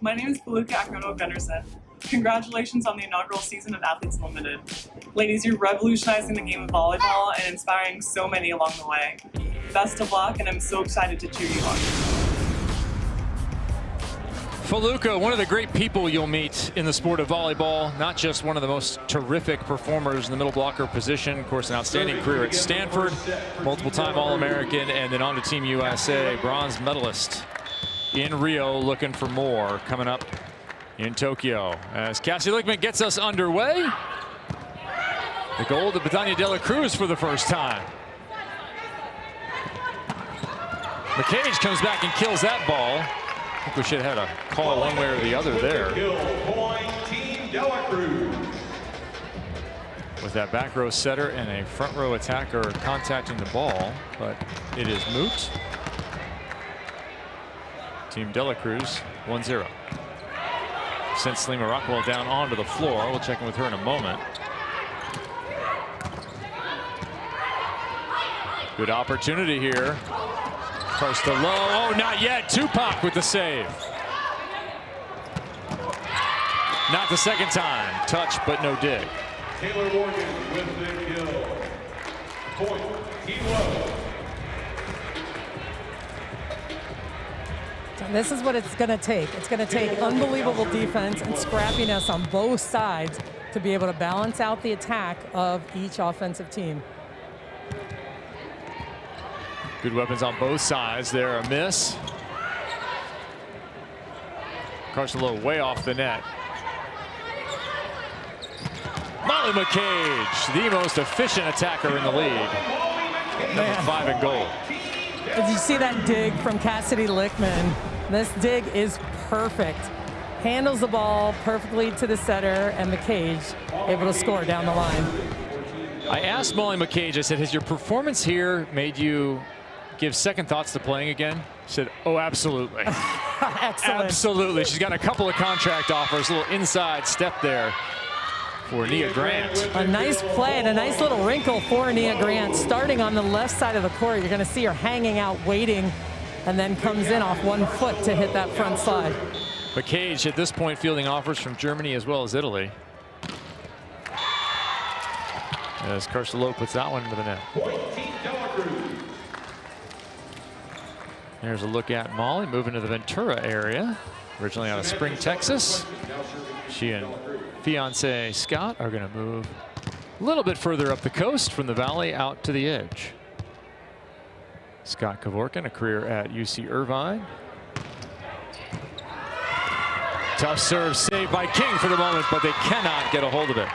My name is Faluka Akrono-Gunderson. Congratulations on the inaugural season of Athletes Unlimited. Ladies, you're revolutionizing the game of volleyball and inspiring so many along the way. Best of luck, and I'm so excited to cheer you on. Faluka, one of the great people you'll meet in the sport of volleyball, not just one of the most terrific performers in the middle blocker position, of course an outstanding career at Stanford, multiple-time All-American, and then on to Team USA, bronze medalist in Rio, looking for more coming up in Tokyo. As Cassie Lickman gets us underway, the goal to Team De La Cruz for the first time. McCage comes back and kills that ball. I think we should have had a call one way or the other there. Team De La Cruz. With that back row setter and a front row attacker contacting the ball, but it is moot. Team De La Cruz 1-0. Sent Salima Rockwell down onto the floor. We'll check in with her in a moment. Good opportunity here. Karsta Lowe, oh, not yet. Tupac with the save. Not the second time. Touch, but no dig. Taylor Morgan with the kill. Point, Team Lowe. This is what it's going to take. It's going to take unbelievable defense and scrappiness on both sides to be able to balance out the attack of each offensive team. Good weapons on both sides there. A miss. Karsta Lowe way off the net. Molly McCage, the most efficient attacker in the league. Number 5 in goal. Did you see that dig from Cassidy Lickman? This dig is perfect. Handles the ball perfectly to the setter, and McCage able to score down the line. I asked Molly McCage, I said, has your performance here made you give second thoughts to playing again? She said, oh, absolutely. Excellent. Absolutely. She's got a couple of contract offers, a little inside step there for Nia Grant. A nice play and a nice little wrinkle for Nia Grant. Starting on the left side of the court, you're going to see her hanging out, waiting, and then comes in off 1 foot to hit that front slide. McCage at this point fielding offers from Germany as well as Italy. As Karsta Lowe puts that one into the net. There's a look at Molly moving to the Ventura area. Originally out of Spring, Texas. She and fiance Scott are going to move a little bit further up the coast from the valley out to the edge. Scott Kevorkian, a career at UC Irvine. Tough serve saved by King for the moment, but they cannot get a hold of it.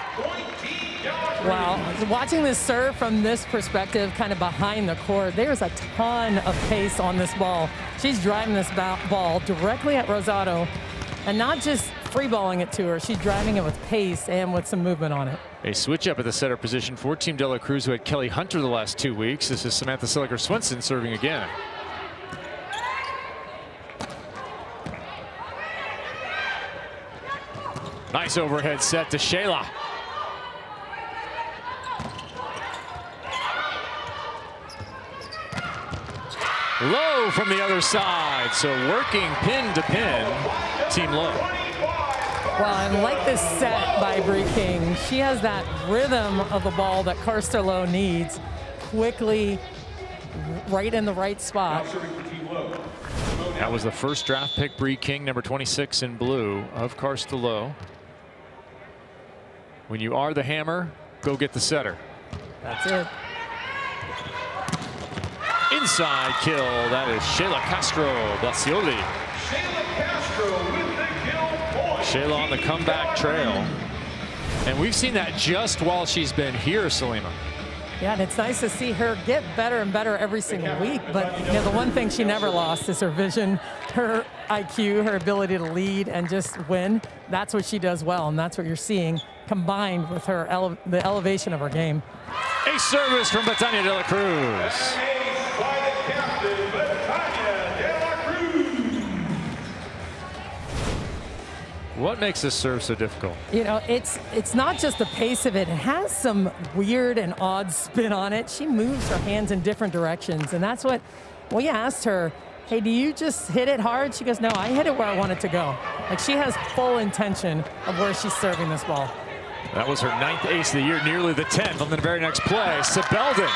Wow, watching this serve from this perspective, kind of behind the court, there's a ton of pace on this ball. She's driving this ball directly at Rosado, and not just free balling it to her. She's driving it with pace and with some movement on it. A switch up at the setter position for Team De La Cruz, who had Kelly Hunter the last 2 weeks. This is Samantha Siliker-Swenson serving again. Nice overhead set to Shayla. Lowe from the other side, so working pin to pin, Team Lowe. Well, I like this set by Bree King. She has that rhythm of the ball that Karsta Lowe needs, quickly, right in the right spot. That was the first draft pick, Bree King, number 26 in blue of Karsta Lowe. When you are the hammer, go get the setter. That's it. Inside kill. That is Shayla Castro Blasioli. Shayla on the comeback trail. And we've seen that just while she's been here, Salima. Yeah, and it's nice to see her get better and better every single week. But you know, the one thing she never lost is her vision, her IQ, her ability to lead and just win. That's what she does well, and that's what you're seeing combined with her the elevation of her game. A service from Team De La Cruz. What makes this serve so difficult? You know, it's not just the pace of it. It has some weird and odd spin on it. She moves her hands in different directions, and that's what we asked her. hey, do you just hit it hard? She goes, no, I hit it where I want it to go. Like, she has full intention of where she's serving this ball. That was her 9th ace of the year, nearly the 10th on the very next play. Sebelding.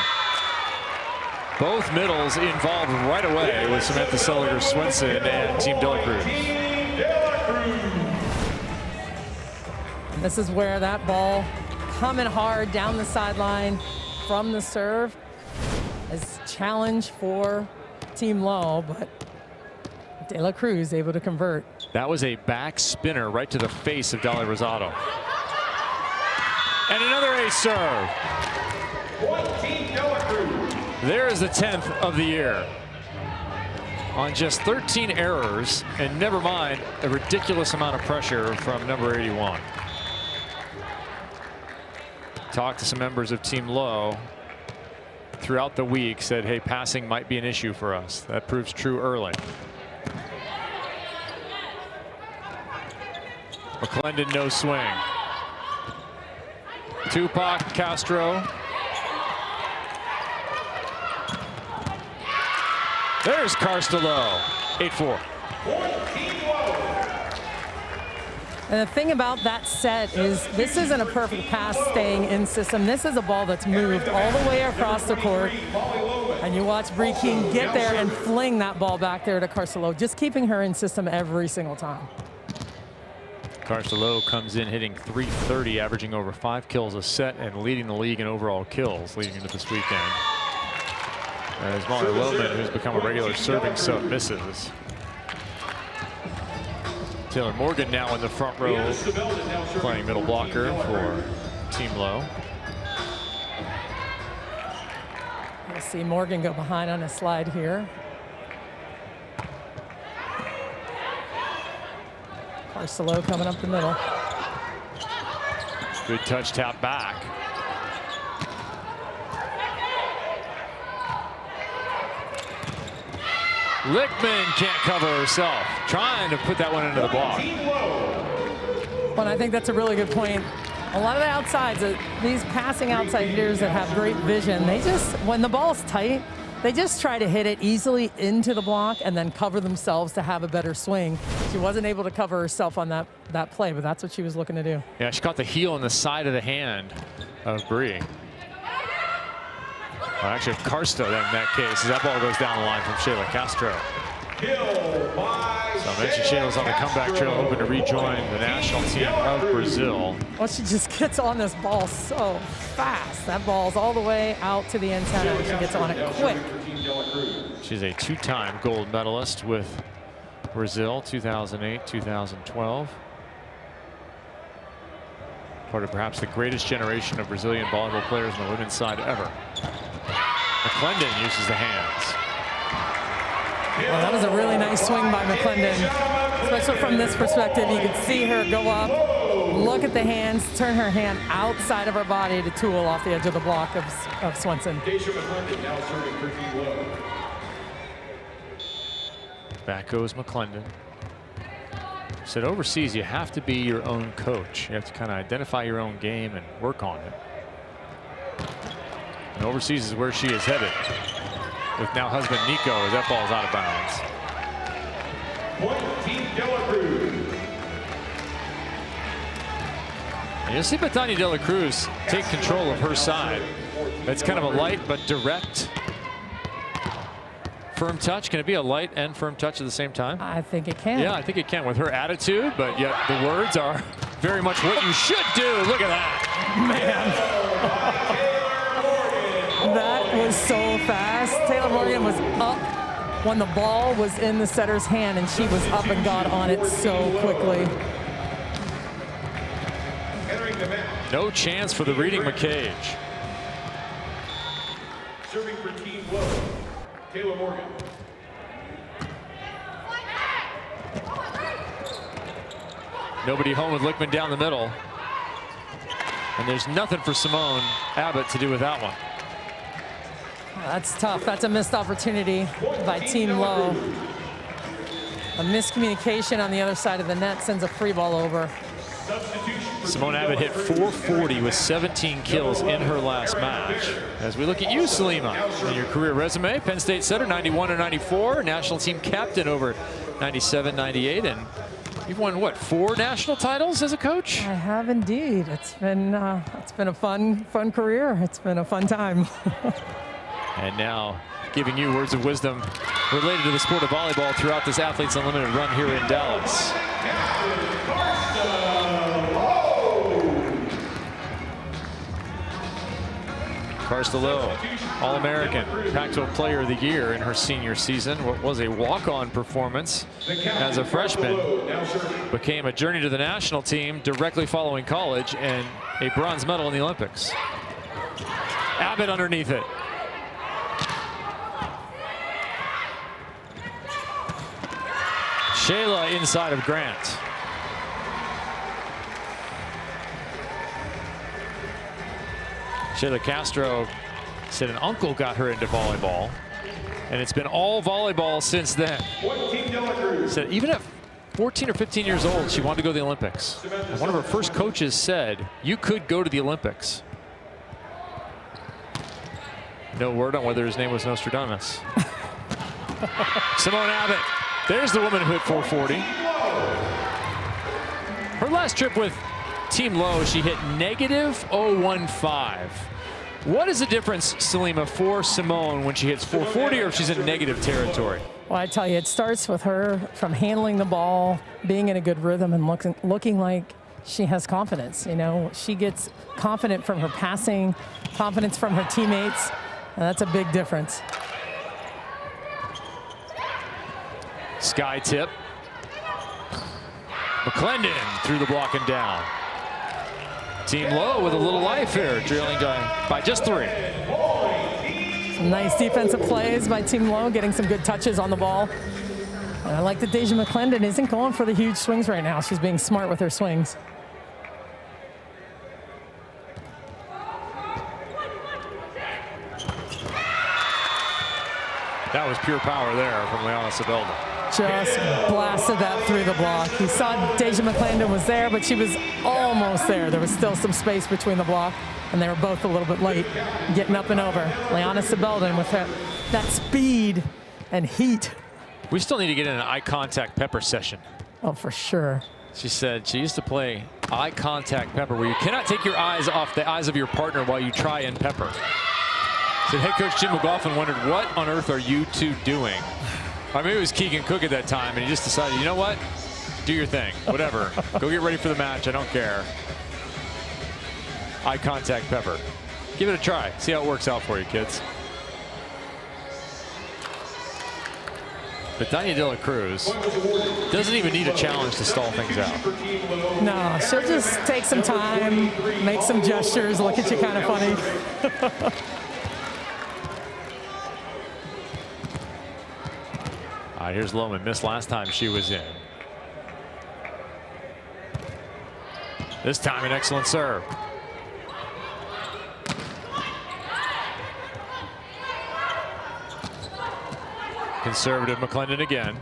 Both middles involved right away with Samantha Sulliger-Swenson and Team De La Cruz. And this is where that ball coming hard down the sideline from the serve is challenge for Team Lowe, but De La Cruz able to convert. That was a back spinner right to the face of Dolly Rosado. And another ace serve. There's the 10th of the year. On just 13 errors, and never mind a ridiculous amount of pressure from number 81. Talked to some members of Team Lowe throughout the week, said, hey, passing might be an issue for us. That proves true early. McClendon, no swing. Tupac, Castro. There's Carstelo, 8-4. And the thing about that set is this isn't a perfect pass staying in system. This is a ball that's moved all the way across the court. And you watch Bree King get there and fling that ball back there to Carstelo, just keeping her in system every single time. Carstelo comes in hitting .330, averaging over 5 kills a set and leading the league in overall kills leading into this weekend. As Molly Loman, who's become a regular serving sub, misses. Taylor Morgan now in the front row, playing middle blocker for Team Lowe. We'll see Morgan go behind on a slide here. Carstelo coming up the middle. Good touch tap back. Lichtman can't cover herself, trying to put that one into the block. Well, I think that's a really good point. A lot of the outsides, these passing outside hitters that have great vision, they just, when the ball's tight, they just try to hit it easily into the block and then cover themselves to have a better swing. She wasn't able to cover herself on that play, but that's what she was looking to do. Yeah, she caught the heel on the side of the hand of Bree. Well, actually, Karsta in that case, as that ball goes down the line from Shayla Castro. So I mentioned Shayla's on the comeback trail, hoping to rejoin the national team of Brazil. Well, she just gets on this ball so fast. That ball's all the way out to the antenna, and she gets on it quick. She's a 2-time gold medalist with Brazil, 2008, 2012. Part of perhaps the greatest generation of Brazilian volleyball players on the women's side ever. McClendon uses the hands. Well, that was a really nice swing by McClendon, especially from this perspective. You could see her go up, look at the hands, turn her hand outside of her body to tool off the edge of the block of Swenson. Back goes McClendon. Said overseas, you have to be your own coach. You have to kind of identify your own game and work on it. And overseas is where she is headed, with now husband Nico, as that ball is out of bounds. Point, Team De La Cruz. And you'll see Bethany De La Cruz take control of her side. That's kind of a light but direct, firm touch. Can it be a light and firm touch at the same time? I think it can. Yeah, I think it can with her attitude, but yet the words are very much what you should do. Look at that. Man. That was so fast. Taylor Morgan was up when the ball was in the setter's hand, and she was up and got on it so quickly. No chance for the Reading McCage. Serving for Team Lowe, Taylor Morgan. Nobody home with Lichtman down the middle. And there's nothing for Simone Abbott to do with that one. That's tough. That's a missed opportunity by Team Lowe. A miscommunication on the other side of the net sends a free ball over. Substitution Simone Abbott hit .440 with 17 kills in her last match. As we look at you, Salima, in your career resume, Penn State setter, 91 and 94, national team captain over 97, 98, and you've won, what, 4 national titles as a coach? I have indeed. It's been a fun career. It's been a fun time. And now giving you words of wisdom related to the sport of volleyball throughout this Athletes Unlimited run here in Dallas. Karsta Lowe, All-American, Pac-12 Player of the Year in her senior season. What was a walk-on performance as a freshman became a journey to the national team directly following college and a bronze medal in the Olympics. Abbott underneath it. Shayla inside of Grant. Shayla Castro said an uncle got her into volleyball, and it's been all volleyball since then. Said even at 14 or 15 years old, she wanted to go to the Olympics. And one of her first coaches said, "You could go to the Olympics." No word on whether his name was Nostradamus. Simone Abbott, there's the woman who hit .440. Her last trip with Team Lowe, she hit -015. What is the difference, Salima, for Simone when she hits .440 or if she's in negative territory? Well, I tell you, it starts with her from handling the ball, being in a good rhythm, and looking like she has confidence. You know, she gets confident from her passing, confidence from her teammates, and that's a big difference. Sky tip. McClendon through the block and down. Team Lowe with a little life here, trailing by just 3. Some nice defensive plays by Team Lowe, getting some good touches on the ball. And I like that Deja McClendon isn't going for the huge swings right now. She's being smart with her swings. That was pure power there from Liana Sibelda. Just blasted that through the block. You saw Deja McClendon was there, but she was almost there. There was still some space between the block, and they were both a little bit late getting up and over. Liana Sibelda with that speed and heat. We still need to get in an eye contact pepper session. Oh, for sure. She said she used to play eye contact pepper, where you cannot take your eyes off the eyes of your partner while you try and pepper. Said head coach Jim McLaughlin wondered, what on earth are you two doing? I mean, it was Keegan Cook at that time, and he just decided, you know what? Do your thing, whatever. Go get ready for the match, I don't care. Eye contact pepper. Give it a try, see how it works out for you, kids. But Danya De La Cruz doesn't even need a challenge to stall things out. No, she'll just take some time, make some gestures, look at you kind of funny. Here's Lohman, missed last time she was in. This time an excellent serve. Conservative McClendon again.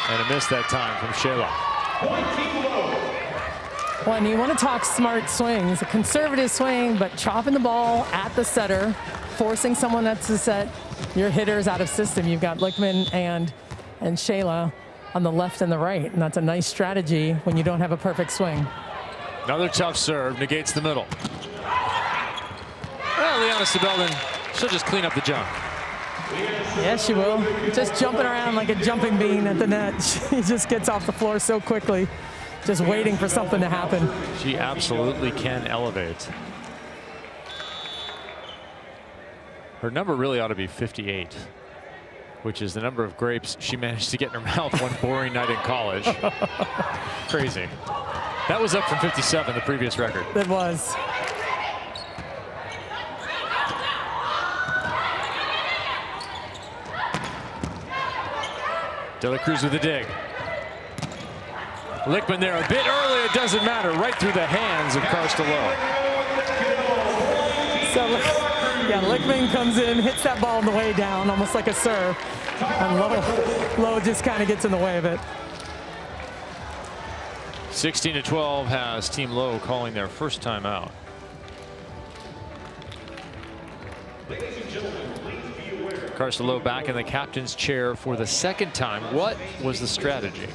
And a miss that time from Shayla. Well, and you want to talk smart swings, a conservative swing, but chopping the ball at the setter, forcing someone that's to set your hitters out of system. You've got Lickman and Shayla on the left and the right, and that's a nice strategy when you don't have a perfect swing. Another tough serve, negates the middle. Well, Liana Sibelda, she'll just clean up the jump. Yes, she will. Just jumping around like a jumping bean at the net. She just gets off the floor so quickly, just waiting for something to happen. She absolutely can elevate. Her number really ought to be 58, which is the number of grapes she managed to get in her mouth one boring night in college. Crazy. That was up from 57, the previous record. It was. De La Cruz with the dig. Lickman there a bit early, it doesn't matter. Right through the hands of Karsta Lowe. So, yeah, Lickman comes in, hits that ball on the way down, almost like a serve. And Lowe just kind of gets in the way of it. 16-12 has Team Lowe calling their first time out. Ladies and gentlemen, please be aware. Karsta Lowe back in the captain's chair for the second time. What was the strategy?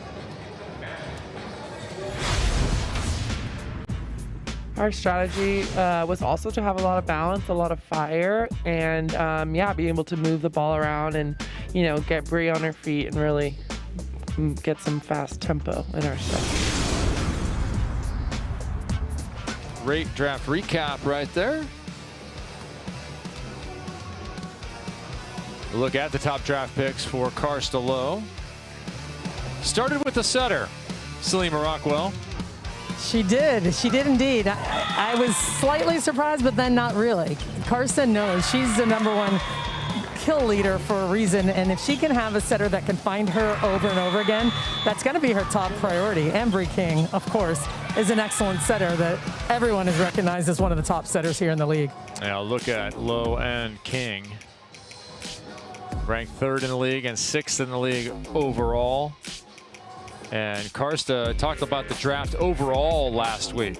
Our strategy was also to have a lot of balance, a lot of fire, and yeah, be able to move the ball around and, you know, get Bree on her feet and really get some fast tempo in our stuff. Great draft recap right there. A look at the top draft picks for Karsta Lowe. Started with the setter, Salima Rockwell. She did indeed. I was slightly surprised, but then not really. Karsta knows she's the #1 kill leader for a reason, and if she can have a setter that can find her over and over again, that's going to be her top priority. And Bree King, of course, is an excellent setter that everyone has recognized as one of the top setters here in the league. Now look at Lowe and King. Ranked 3rd in the league and 6th in the league overall. And Karsta talked about the draft overall last week.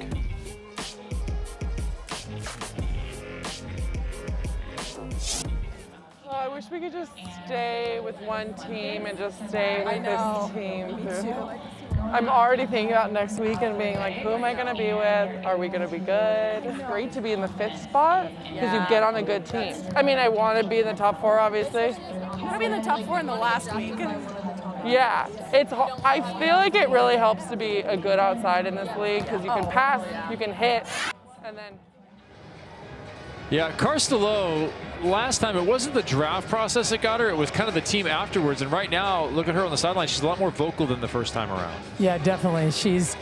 I wish we could just stay with one team and just stay with this team. Me too. I'm already thinking about next week and being like, who am I going to be with? Are we going to be good? It's great to be in the 5th spot because you get on a good team. I mean, I want to be in the top 4, obviously. You want to be in the top 4 in the last week. Yeah, I feel like it really helps to be a good outside in this league because you can pass, you can hit, and then. Yeah, Karsta Lowe, last time it wasn't the draft process that got her, it was kind of the team afterwards. And right now, look at her on the sideline. She's a lot more vocal than the first time around. Yeah, definitely. She's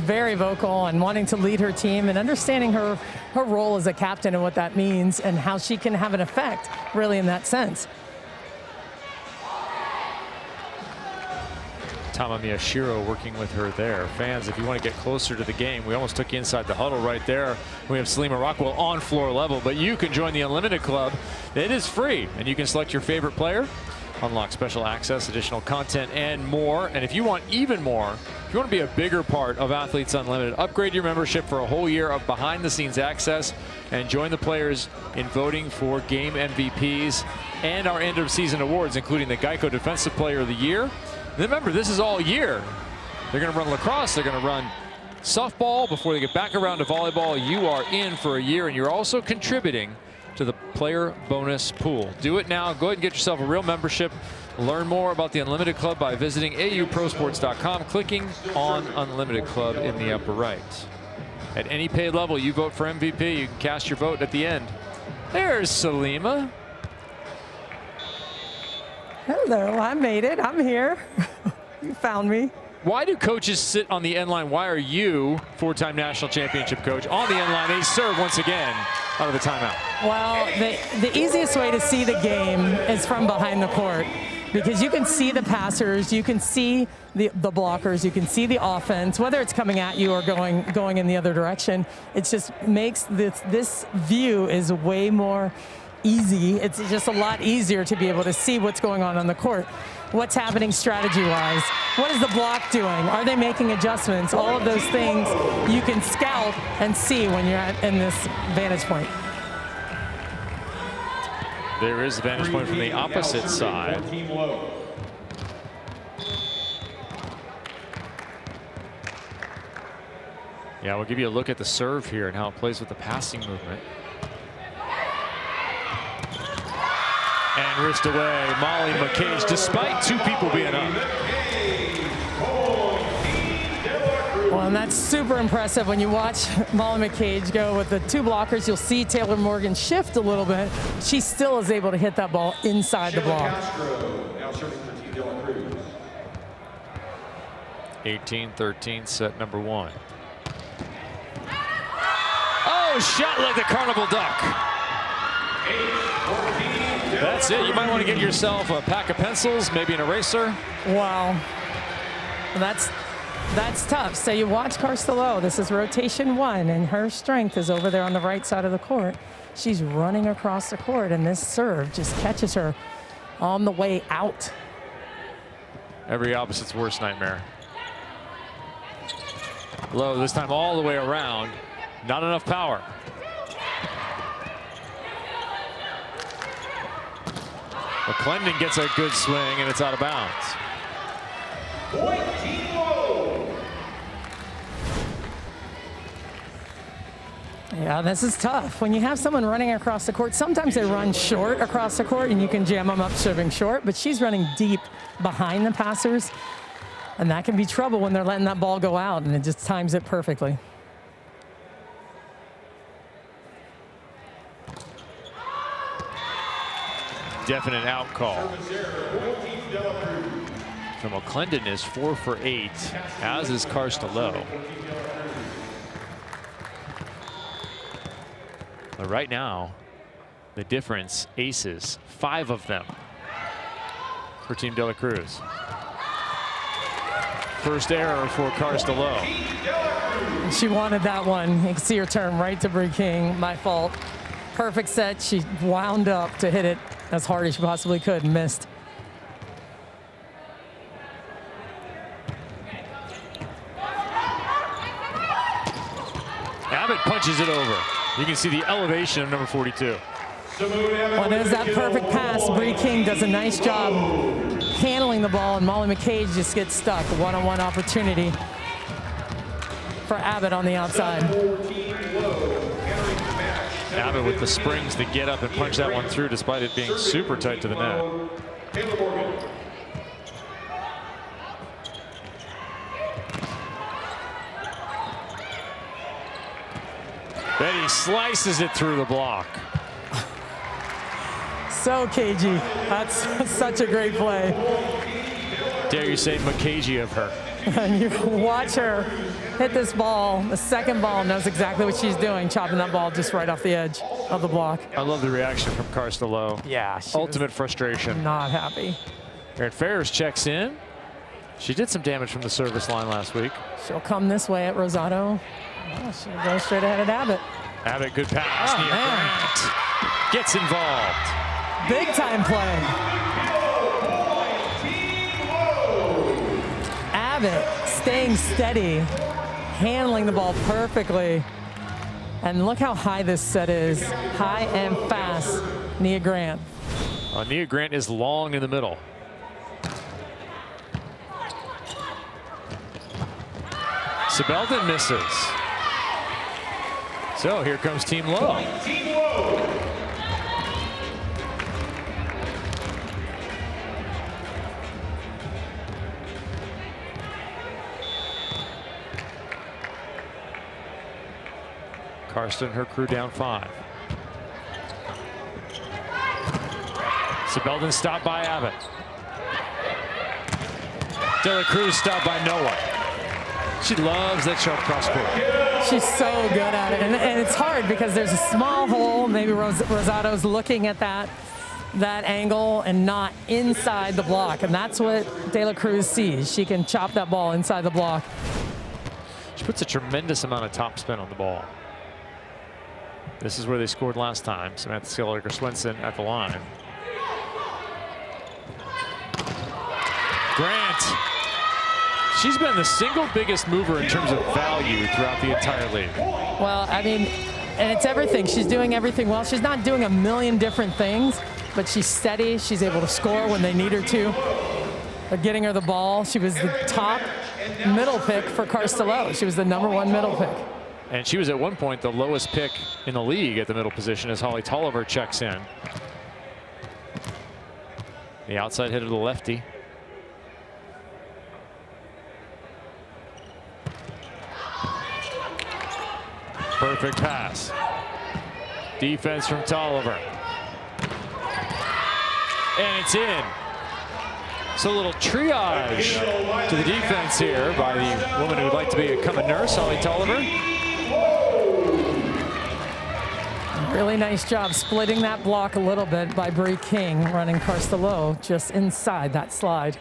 very vocal and wanting to lead her team and understanding her role as a captain and what that means and how she can have an effect, really, in that sense. Tama Miyashiro working with her there. Fans, if you want to get closer to the game, we almost took you inside the huddle right there. We have Salima Rockwell on floor level, but you can join the Unlimited Club. It is free, and you can select your favorite player, unlock special access, additional content, and more. And if you want even more, if you want to be a bigger part of Athletes Unlimited, upgrade your membership for a whole year of behind-the-scenes access and join the players in voting for game MVPs and our end-of-season awards, including the Geico Defensive Player of the Year. Remember, this is all year. They're going to run lacrosse. They're going to run softball before they get back around to volleyball. You are in for a year, and you're also contributing to the player bonus pool. Do it now. Go ahead and get yourself a real membership. Learn more about the Unlimited Club by visiting auprosports.com, clicking on Unlimited Club in the upper right. At any paid level, you vote for MVP. You can cast your vote at the end. There's Salima. Hello, I made it. I'm here. You found me. Why do coaches sit on the end line? Why are you, 4-time national championship coach, on the end line? They serve once again out of the timeout. Well, the easiest way to see the game is from behind the court because you can see the passers, you can see the blockers, you can see the offense, whether it's coming at you or going in the other direction. It just makes this view is way more easy. It's just a lot easier to be able to see what's going on the court. What's happening strategy-wise? What is the block doing? Are they making adjustments? All of those things you can scout and see when you're in this vantage point. There is the vantage point from the opposite side. Team Lowe. Yeah, we'll give you a look at the serve here and how it plays with the passing movement. And wrist away, Molly McCage, despite 2 people being up. Well, and that's super impressive when you watch Molly McCage go with the 2 blockers. You'll see Taylor Morgan shift a little bit. She still is able to hit that ball inside the block. Now serving for Team De La Cruz. 18-13, set number 1. Oh, shot like the Carnival Duck. 8-14. That's it. You might want to get yourself a pack of pencils, maybe an eraser. Wow. That's tough. So you watch Karsta Lowe. This is rotation 1, and her strength is over there on the right side of the court. She's running across the court, and this serve just catches her on the way out. Every opposite's worst nightmare. Lowe this time all the way around. Not enough power. McClendon gets a good swing, and it's out of bounds. Point, Team Lowe. Yeah, this is tough. When you have someone running across the court, sometimes they run short across the court, and you can jam them up serving short, but she's running deep behind the passers, and that can be trouble when they're letting that ball go out, and it just times it perfectly. Definite out call. So McClendon is 4 for 8, as is Lowe. But right now, the difference, aces, 5 of them for Team De La Cruz. First error for Lowe. She wanted that one. You can see her turn right to Bree King. My fault. Perfect set. She wound up to hit it as hard as she possibly could and missed. Abbott punches it over. You can see the elevation of number 42. Well, there's that perfect pass. Bree King does a nice job handling the ball, and Molly McCage just gets stuck. A one-on-one opportunity for Abbott on the outside. Abbott with the springs to get up and punch that one through despite it being super tight to the net. Betty slices it through the block. So cagey. That's such a great play. Dare you say McCagey of her. And you watch her hit this ball. The second ball knows exactly what she's doing, chopping that ball just right off the edge of the block. I love the reaction from Lowe. Yeah. Ultimate frustration. Not happy. Erin Ferris checks in. She did some damage from the service line last week. She'll come this way at Rosado. Oh, she'll go straight ahead at Abbott. Abbott, good pass. Oh, Nia Grant gets involved. Big time play. Abbott staying steady, handling the ball perfectly. And look how high this set is. High and fast, Nia Grant. Nia Grant is long in the middle. Sibelden misses. So here comes Team Lowe. Team Lowe. Karsten and her crew down 5. Sibelden stopped by Abbott. De La Cruz stopped by Noah. She loves that sharp cross court. She's so good at it. And it's hard because there's a small hole. Maybe Rosado's looking at that angle and not inside the block. And that's what De La Cruz sees. She can chop that ball inside the block. She puts a tremendous amount of topspin on the ball. This is where they scored last time. Samantha Skilliger-Swenson at the line. Grant. She's been the single biggest mover in terms of value throughout the entire league. Well, I mean, and it's everything. She's doing everything well. She's not doing a million different things, but she's steady. She's able to score when they need her to. They're getting her the ball. She was the top middle pick for Lowe. She was the #1 middle pick. And she was at one point the lowest pick in the league at the middle position as Holly Tolliver checks in. The outside hit of the lefty. Perfect pass. Defense from Tolliver. And it's in. So a little triage to the defense here by the woman who would like to become a nurse, Holly Tolliver. Really nice job splitting that block a little bit by Bree King, running Lowe just inside that slide.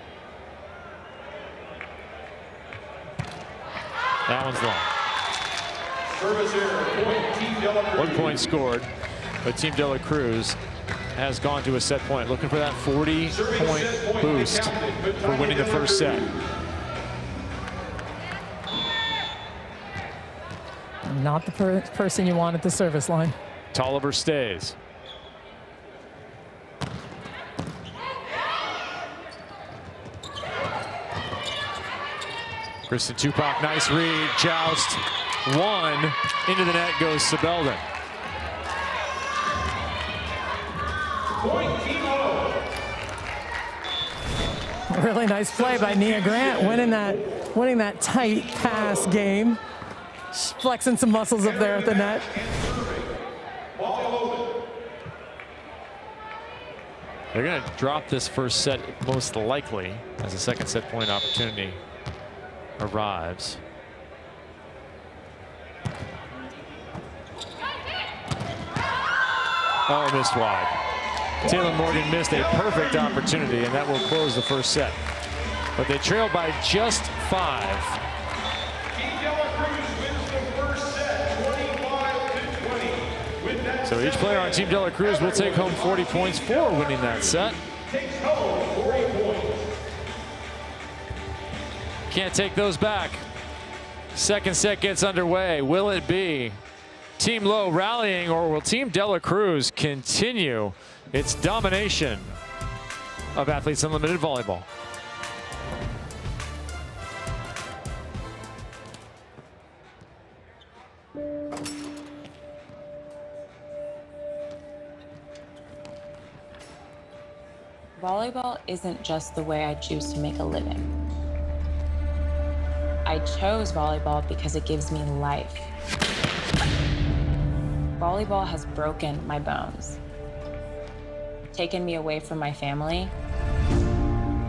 That one's long. Service error, point, Team De La Cruz. 1 point scored, but Team De La Cruz has gone to a set point, looking for that 40-point boost for winning the first set. Not the person you want at the service line. Tolliver stays. Kristen Tupac, nice read, joust, one, into the net goes Sebelden. Point, Team Lowe. Really nice play by Nia Grant, winning that tight pass game. She's flexing some muscles up there at the net. They're going to drop this first set most likely as a second set point opportunity arrives. Oh, missed wide. Taylor Morgan missed a perfect opportunity, and that will close the first set. But they trail by just 5. Team De La Cruz wins the first set, 25-20. With that So each player on Team De La Cruz will take home 40 points for winning that set. takes home 40 points. Can't take those back. Second set gets underway. Will it be Team Lowe rallying, or will Team De La Cruz continue its domination of Athletes Unlimited Volleyball? Volleyball isn't just the way I choose to make a living. I chose volleyball because it gives me life. Volleyball has broken my bones, taken me away from my family,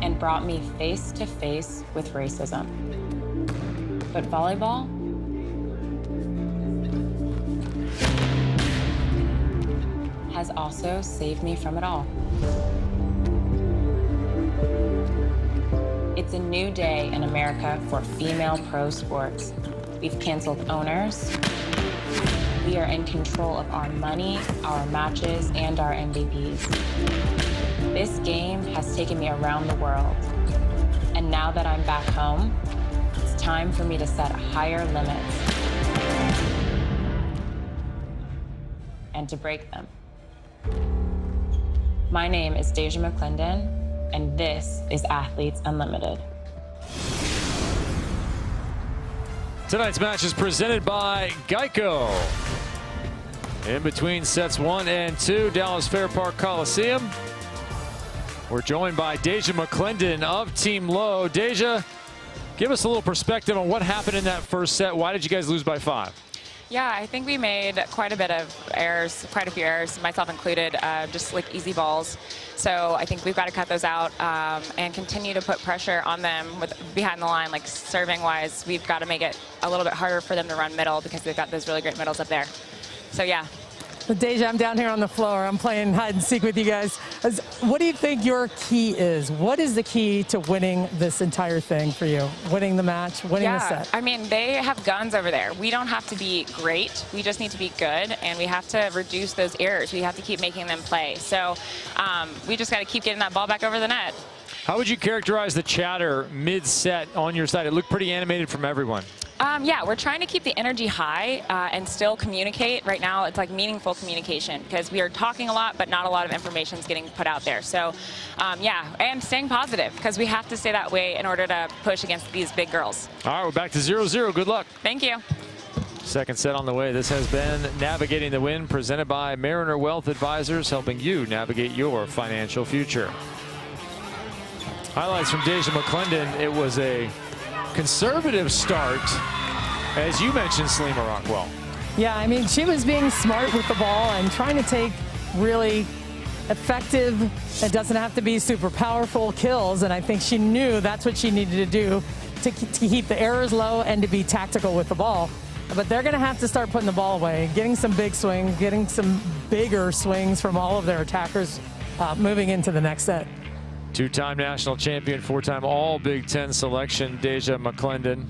and brought me face to face with racism. But volleyball has also saved me from it all. It's a new day in America for female pro sports. We've canceled owners. We are in control of our money, our matches, and our MVPs. This game has taken me around the world. And now that I'm back home, it's time for me to set higher limits and to break them. My name is Deja McClendon, and this is Athletes Unlimited. Tonight's match is presented by Geico. In between sets 1 and 2, Dallas Fair Park Coliseum. We're joined by Deja McClendon of Team Lowe. Deja, give us a little perspective on what happened in that first set. Why did you guys lose by 5? Yeah, I think we made quite a bit of errors, quite a few errors, myself included, just like easy balls. So I think we've got to cut those out and continue to put pressure on them with behind the line, like serving wise. We've got to make it a little bit harder for them to run middle because they've got those really great middles up there. So yeah. Deja, I'm down here on the floor. I'm playing hide and seek with you guys. What do you think your key is? What is the key to winning this entire thing for you? Winning the match, winning the set? I mean, they have guns over there. We don't have to be great. We just need to be good, and we have to reduce those errors. We have to keep making them play. So we just got to keep getting that ball back over the net. How would you characterize the chatter mid-set on your side? It looked pretty animated from everyone. Yeah, we're trying to keep the energy high and still communicate. Right now, it's like meaningful communication because we are talking a lot, but not a lot of information is getting put out there. So, yeah, and staying positive because we have to stay that way in order to push against these big girls. All right, we're back to 0-0. Good luck. Thank you. Second set on the way. This has been Navigating the Wind, presented by Mariner Wealth Advisors, helping you navigate your financial future. Highlights from Deja McClendon. It was a conservative start, as you mentioned, Salima Rockwell. Yeah, I mean, she was being smart with the ball and trying to take really effective, it doesn't have to be super powerful kills, and I think she knew that's what she needed to do to keep the errors low and to be tactical with the ball. But they're going to have to start putting the ball away, getting some big swings, getting some bigger swings from all of their attackers moving into the next set. Two-time national champion, four-time all Big Ten selection, Deja McClendon.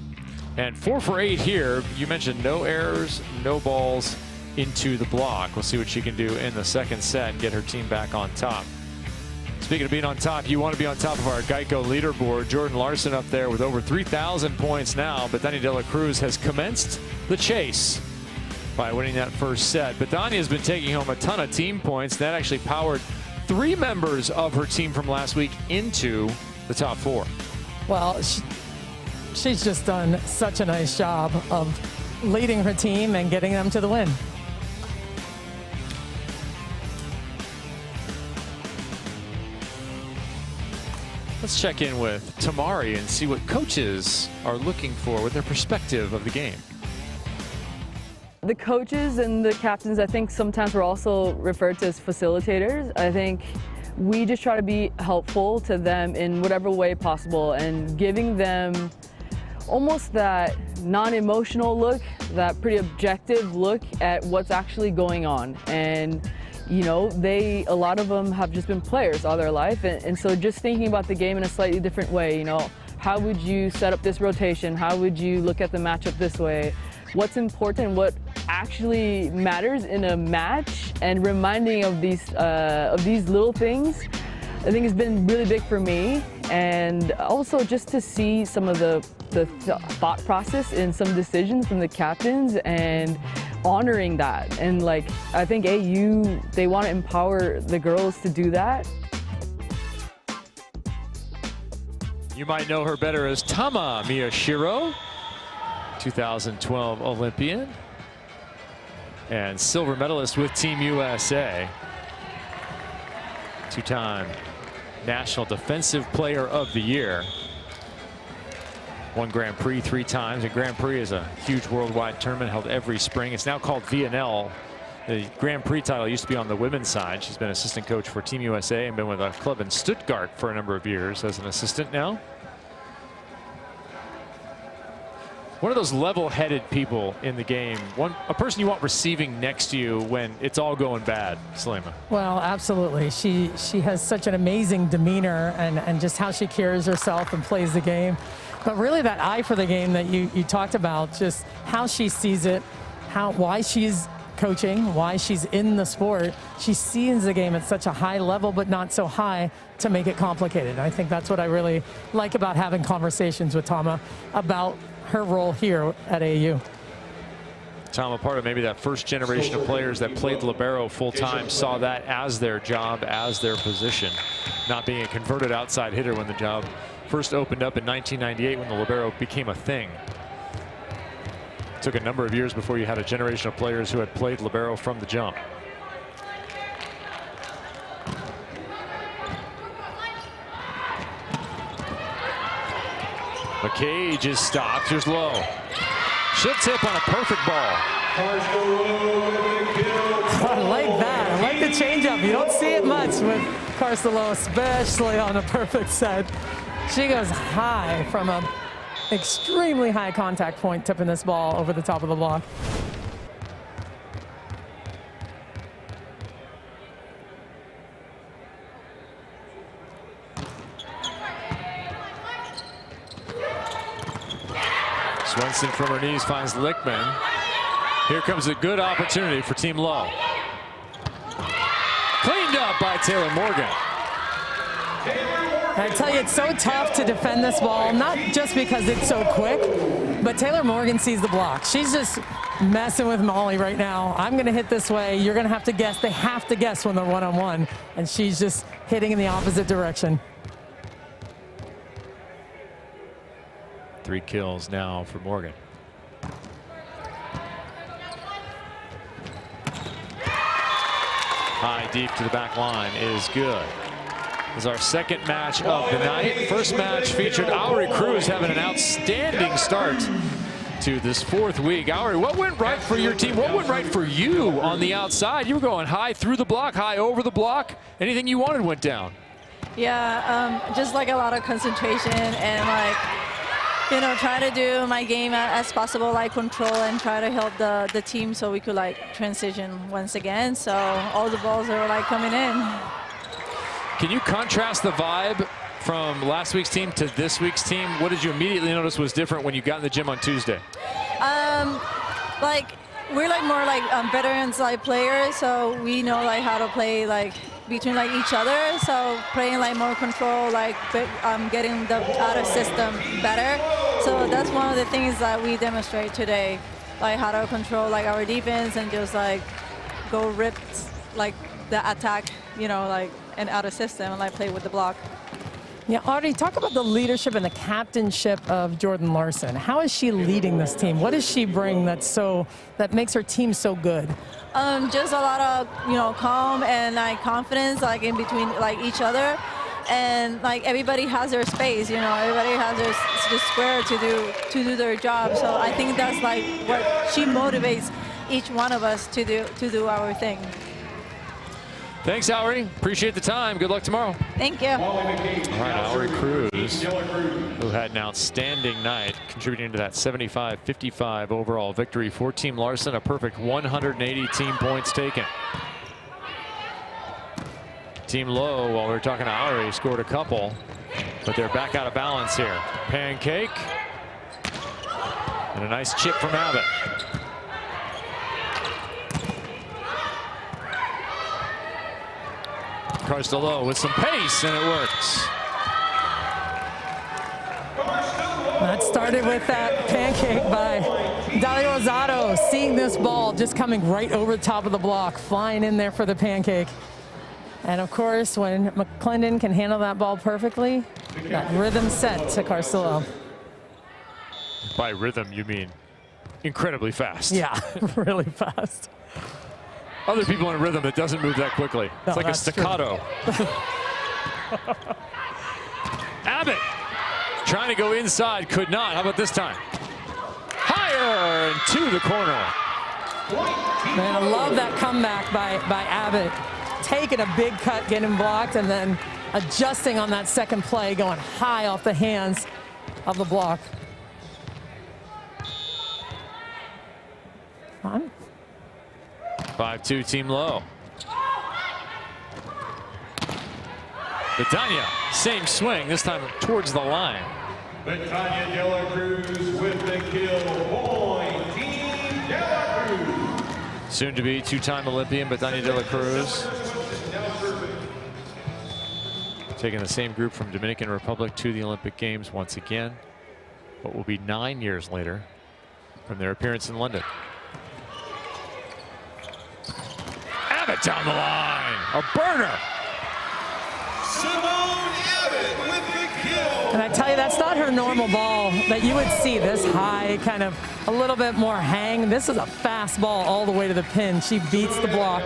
And 4 for 8 here. You mentioned no errors, no balls into the block. We'll see what she can do in the second set and get her team back on top. Speaking of being on top, you want to be on top of our Geico leaderboard. Jordan Larson up there with over 3,000 points now, but Bethany De La Cruz has commenced the chase by winning that first set. But Danya's been taking home a ton of team points. That actually powered 3 members of her team from last week into the top 4. Well, she's just done such a nice job of leading her team and getting them to the win. Let's check in with Tamari and see what coaches are looking for with their perspective of the game. The coaches and the captains, I think sometimes we're also referred to as facilitators. I think we just try to be helpful to them in whatever way possible and giving them almost that non-emotional look, that pretty objective look at what's actually going on. And you know, a lot of them have just been players all their life, and so just thinking about the game in a slightly different way, you know, how would you set up this rotation? How would you look at the matchup this way? What's important, what actually matters in a match, and reminding of these little things, I think has been really big for me. And also just to see some of the thought process in some decisions from the captains and honoring that. And like, I think AU, they want to empower the girls to do that. You might know her better as Tama Miyashiro, 2012 Olympian and silver medalist with Team USA. 2-time National Defensive Player of the Year. Won Grand Prix 3 times, and Grand Prix is a huge worldwide tournament held every spring. It's now called VNL. The Grand Prix title used to be on the women's side. She's been assistant coach for Team USA and been with a club in Stuttgart for a number of years as an assistant now. One of those level-headed people in the game, a person you want receiving next to you when it's all going bad, Salima. Well, absolutely. She has such an amazing demeanor and just how she carries herself and plays the game. But really that eye for the game that you talked about, just how she sees it, why she's coaching, why she's in the sport. She sees the game at such a high level, but not so high to make it complicated. I think that's what I really like about having conversations with Tama about her role here at AU. Tama, part of maybe that first generation of players that played libero full-time, saw that as their job, as their position, not being a converted outside hitter when the job first opened up in 1998 when the libero became a thing. It took a number of years before you had a generation of players who had played libero from the jump. McCage is stopped. Here's Lowe. She'll tip on a perfect ball. I like that. I like the changeup. You don't see it much with Lowe, especially on a perfect set. She goes high from an extremely high contact point, tipping this ball over the top of the block. Swenson from her knees finds Lickman. Here comes a good opportunity for Team Lowe. Cleaned up by Taylor Morgan. I tell you, it's so tough to defend this ball, not just because it's so quick, but Taylor Morgan sees the block. She's just messing with Molly right now. I'm going to hit this way. You're going to have to guess. They have to guess when they're one-on-one, and she's just hitting in the opposite direction. 3 kills now for Morgan. High deep to the back line is good. This is our second match of the night. First match featured Aubrey Cruz having an outstanding start to this 4th week. Aubrey, what went right for your team? What went right for you on the outside? You were going high through the block, high over the block. Anything you wanted went down. Yeah, just like a lot of concentration and like, you know, try to do my game as possible, like control and try to help the team so we could like transition once again. So all the balls are like coming in. Can you contrast the vibe from last week's team to this week's team? What did you immediately notice was different when you got in the gym on Tuesday? Like we're like more like veterans like players, so we know like how to play like between like each other. So playing like more control, like getting the out of system better. So that's one of the things that we demonstrate today. like how to control like our defense and just like go rip like the attack, you know, like and out of system and like play with the block. Yeah, Audrey, talk about the leadership and the captainship of Jordan Larson. How is she leading this team? What does she bring that makes her team so good? Just a lot of, you know, calm and like confidence, like in between like each other, and like everybody has their space. You know, everybody has their square to do their job. So I think that's like what she motivates each one of us to do our thing. Thanks, Aubrey. Appreciate the time. Good luck tomorrow. Thank you. All right, Aubrey Cruz, who had an outstanding night, contributing to that 75-55 overall victory for Team Larson, a perfect 180 team points taken. Team Lowe, while we were talking to Aubrey, scored a couple, but they're back out of balance here. Pancake, and a nice chip from Abbott. Lowe with some pace, and it works. That started with that pancake by Dalia Rosado, seeing this ball just coming right over the top of the block, flying in there for the pancake. And of course, when McClendon can handle that ball perfectly, that rhythm set to Carcillo. By rhythm, you mean incredibly fast. Yeah, really fast. Other people in a rhythm that doesn't move that quickly. It's like a staccato. Abbott trying to go inside, could not. How about this time? Higher and to the corner. Man, I love that comeback by Abbott. Taking a big cut, getting blocked, and then adjusting on that second play, going high off the hands of the block. On. 5-2 Team Lowe. Betania, same swing, this time towards the line. Betania De La Cruz with the kill point. Team De La Cruz. Soon to be two-time Olympian Betania De La Cruz. Taking the same group from Dominican Republic to the Olympic Games once again. What will be 9 years later from their appearance in London. Abbott down the line, a burner. And I tell you, that's not her normal ball that you would see this high, kind of a little bit more hang. This is a fast ball all the way to the pin. She beats the block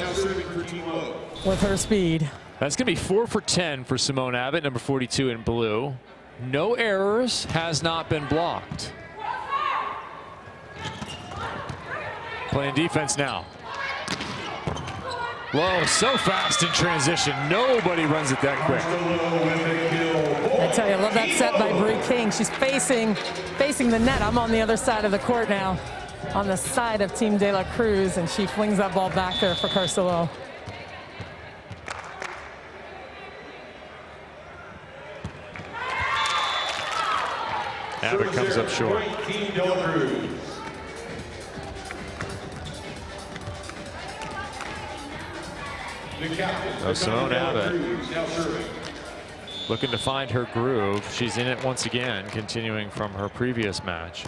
with her speed. That's going to be 4 for 10 for Simone Abbott, number 42 in blue. No errors, has not been blocked. Playing defense now. Lowe, so fast in transition. Nobody runs it that quick. I tell you, I love that set by Brie King. She's facing the net. I'm on the other side of the court now, on the side of Team De La Cruz, and she flings that ball back there for Carcillo. Abbott comes up short. Team De La Cruz. Simone Abbott looking to find her groove. She's in it once again, continuing from her previous match.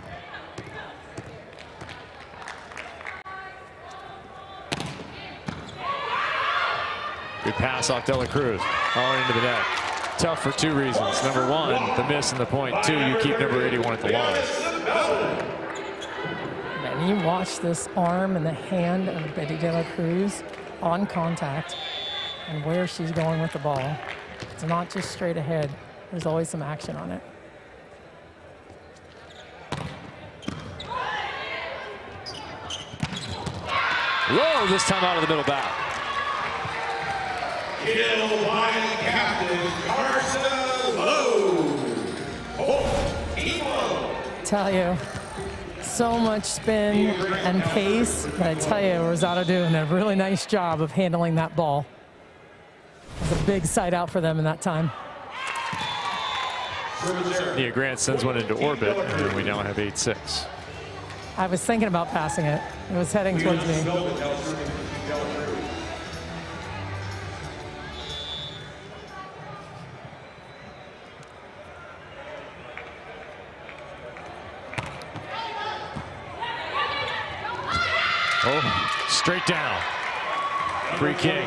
Good pass off De La Cruz. All into the net. Tough for two reasons. Number one, the miss and the point. Two, you keep number 81 at the line. And you watch this arm and the hand of Betty De La Cruz on contact and where she's going with the ball. It's not just straight ahead. There's always some action on it. Lowe this time out of the middle back. Kill by Captain Carson Lowe. Team Lowe. Tell you, so much spin and pace, but I tell you, Rosado doing a really nice job of handling that ball. It was a big side out for them in that time. Nia Grant sends one into orbit, and we now have 8-6. I was thinking about passing it. It was heading towards me. Oh, straight down. Bree King.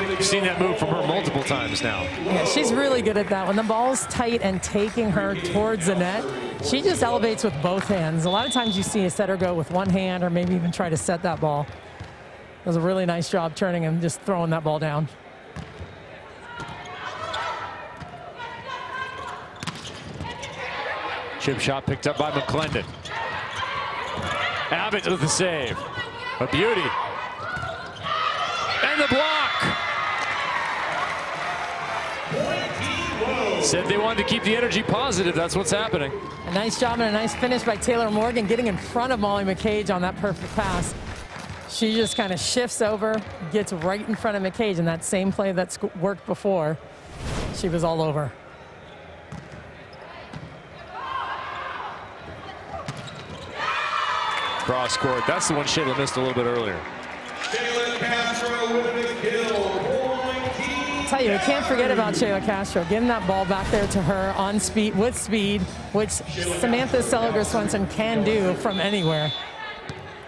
We've seen that move from her multiple times now. Yeah, she's really good at that. When the ball's tight and taking her towards the net, she just elevates with both hands. A lot of times you see a setter go with one hand or maybe even try to set that ball. Does a really nice job turning and just throwing that ball down. Chip shot picked up by McClendon. Abbott with the save. A beauty. And the block. Said they wanted to keep the energy positive. That's what's happening. A nice job and a nice finish by Taylor Morgan, getting in front of Molly McCage on that perfect pass. She just kind of shifts over, gets right in front of McCage in that same play that's worked before. She was all over. Cross court. That's the one Shayla missed a little bit earlier. I'll tell you, I can't forget about Shayla Castro getting that ball back there to her on speed, which Samantha Seliger-Swenson can do from anywhere.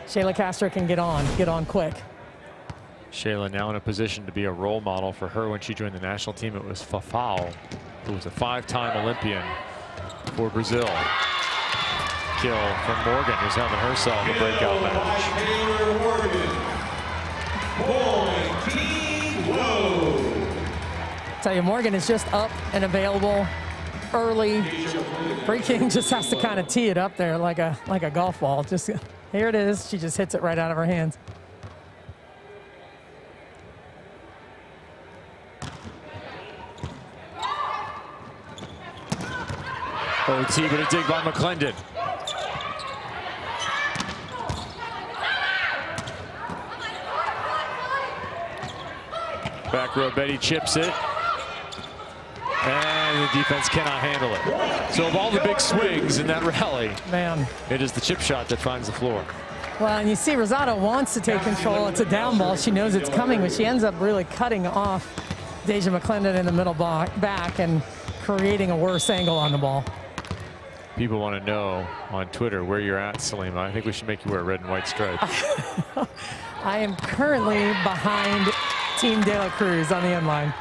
Shayla Castro can get on quick. Shayla now in a position to be a role model for her. When she joined the national team, it was Fafau, who was a 5-time Olympian for Brazil. Kill from Morgan, who's having herself a breakout match. Team Lowe. Tell you, Morgan is just up and available early. Bree King just has to kind of tee it up there like a golf ball. Just here it is. She just hits it right out of her hands. OT, but a dig by McClendon. Back row, Betty chips it. And the defense cannot handle it. So of all the big swings in that rally, man, it is the chip shot that finds the floor. Well, and you see Rosado wants to take control. It's a down ball. She knows it's coming, but she ends up really cutting off Deja McClendon in the middle back and creating a worse angle on the ball. People want to know on Twitter where you're at, Salima. I think we should make you wear a red and white stripe. I am currently behind Team De La Cruz on the end line.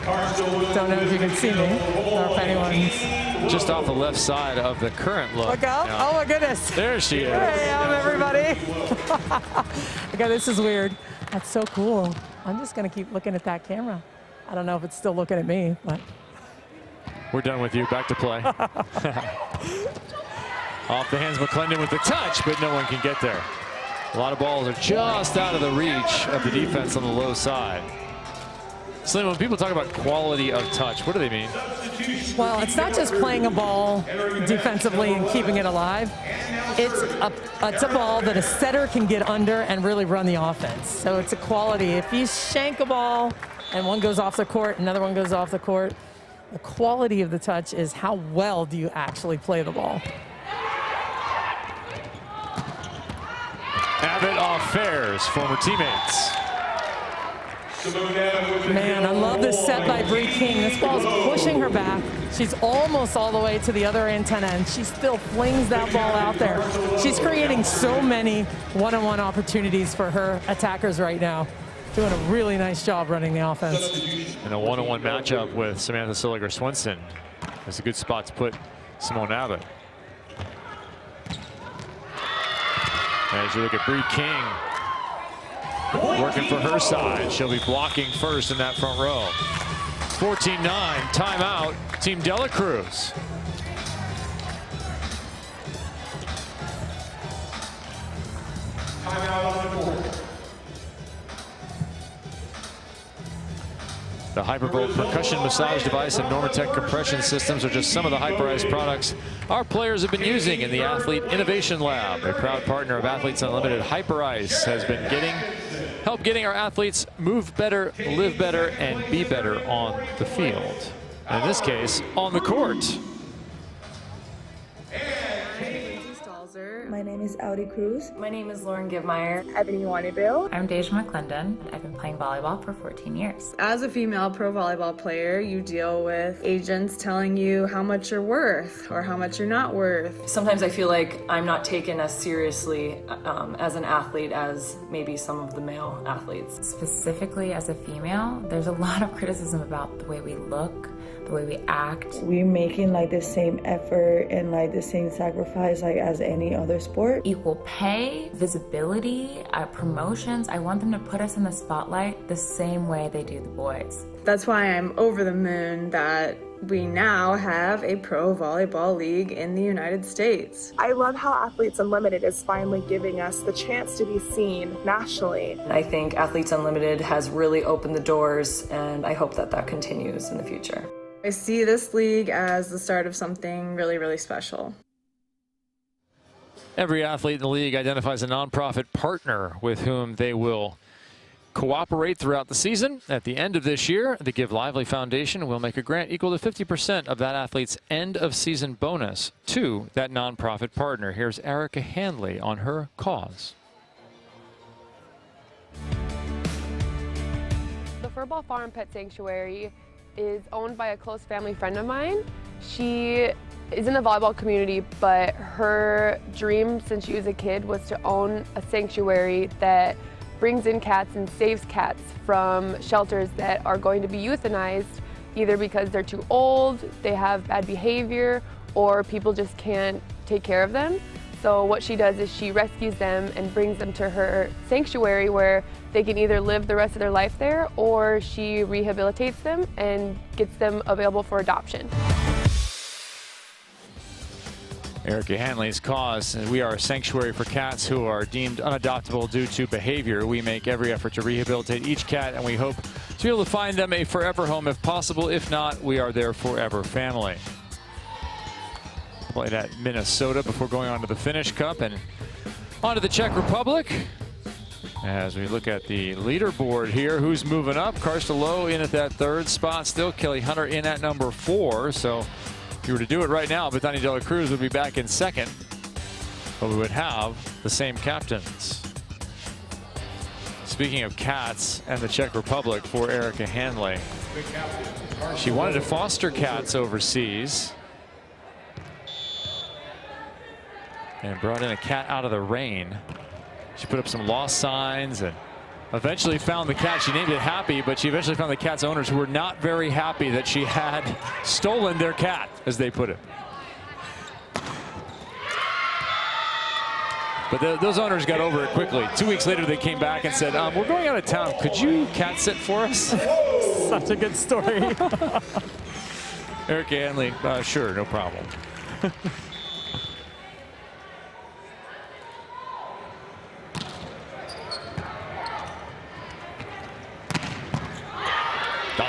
Don't know if you can see me or if anyone's just off the left side of the current look. Look out. Now, oh my goodness. There she is. Here I am, everybody. Okay, this is weird. That's so cool. I'm just going to keep looking at that camera. I don't know if it's still looking at me, but. We're done with you. Back to play. Off the hands, McClendon with the touch, but no one can get there. A lot of balls are just out of the reach of the defense on the low side. Slim, when people talk about quality of touch, what do they mean? Well, it's not just playing a ball defensively and keeping it alive. It's a ball that a setter can get under and really run the offense. So it's a quality. If you shank a ball and one goes off the court, another one goes off the court, the quality of the touch is how well do you actually play the ball. Abbott off Fairs, former teammates. Man, I love this set by Bree King. This ball's pushing her back. She's almost all the way to the other antenna, and she still flings that ball out there. She's creating so many one-on-one opportunities for her attackers right now. Doing a really nice job running the offense. In a one-on-one matchup with Samantha Seliger-Swenson. That's a good spot to put Simone Abbott. As you look at Bree King, working for her side. She'll be blocking first in that front row. 14-9, timeout, Team De La Cruz. Timeout on the court. The Hypervolt percussion massage device and Normatec compression systems are just some of the Hyperice products our players have been using in the Athlete Innovation Lab. A proud partner of Athletes Unlimited, Hyperice has been help getting our athletes move better, live better, and be better on the field. In this case, on the court. Stalls Hauser. My name is Audi Cruz. My name is Lauren Givmeyer. Ebony Wanibu. I'm Deja McClendon. I've been playing volleyball for 14 years. As a female pro volleyball player, you deal with agents telling you how much you're worth or how much you're not worth. Sometimes I feel like I'm not taken as seriously as an athlete as maybe some of the male athletes. Specifically as a female, there's a lot of criticism about the way we look, the way we act. We're making like the same effort and like the same sacrifice like as any other sport. Equal pay, visibility, promotions. I want them to put us in the spotlight the same way they do the boys. That's why I'm over the moon that we now have a pro volleyball league in the United States. I love how Athletes Unlimited is finally giving us the chance to be seen nationally. I think Athletes Unlimited has really opened the doors, and I hope that that continues in the future. I see this league as the start of something really, really special. Every athlete in the league identifies a nonprofit partner with whom they will cooperate throughout the season. At the end of this year, the Give Lively Foundation will make a grant equal to 50% of that athlete's end of season bonus to that nonprofit partner. Here's Erica Hanley on her cause. The Furball Farm Pet Sanctuary is owned by a close family friend of mine. She is in the volleyball community, but her dream since she was a kid was to own a sanctuary that brings in cats and saves cats from shelters that are going to be euthanized, either because they're too old, they have bad behavior, or people just can't take care of them. So what she does is she rescues them and brings them to her sanctuary where they can either live the rest of their life there, or she rehabilitates them and gets them available for adoption. Erica Hanley's cause. We are a sanctuary for cats who are deemed unadoptable due to behavior. We make every effort to rehabilitate each cat, and we hope to be able to find them a forever home if possible. If not, we are their forever family. Played at Minnesota before going on to the Finnish Cup and on to the Czech Republic. As we look at the leaderboard here, who's moving up? Team Lowe in at that third spot still. Kelly Hunter in at number 4. So if you were to do it right now, Team De La Cruz would be back in second. But we would have the same captains. Speaking of cats and the Czech Republic for Erica Hanley. She wanted to foster cats overseas. And brought in a cat out of the rain. She put up some lost signs and eventually found the cat. She named it Happy, but she eventually found the cat's owners who were not very happy that she had stolen their cat, as they put it. But those owners got over it quickly. 2 weeks later, they came back and said, we're going out of town. Could you cat sit for us? Such a good story. Erica Hanley, sure, no problem.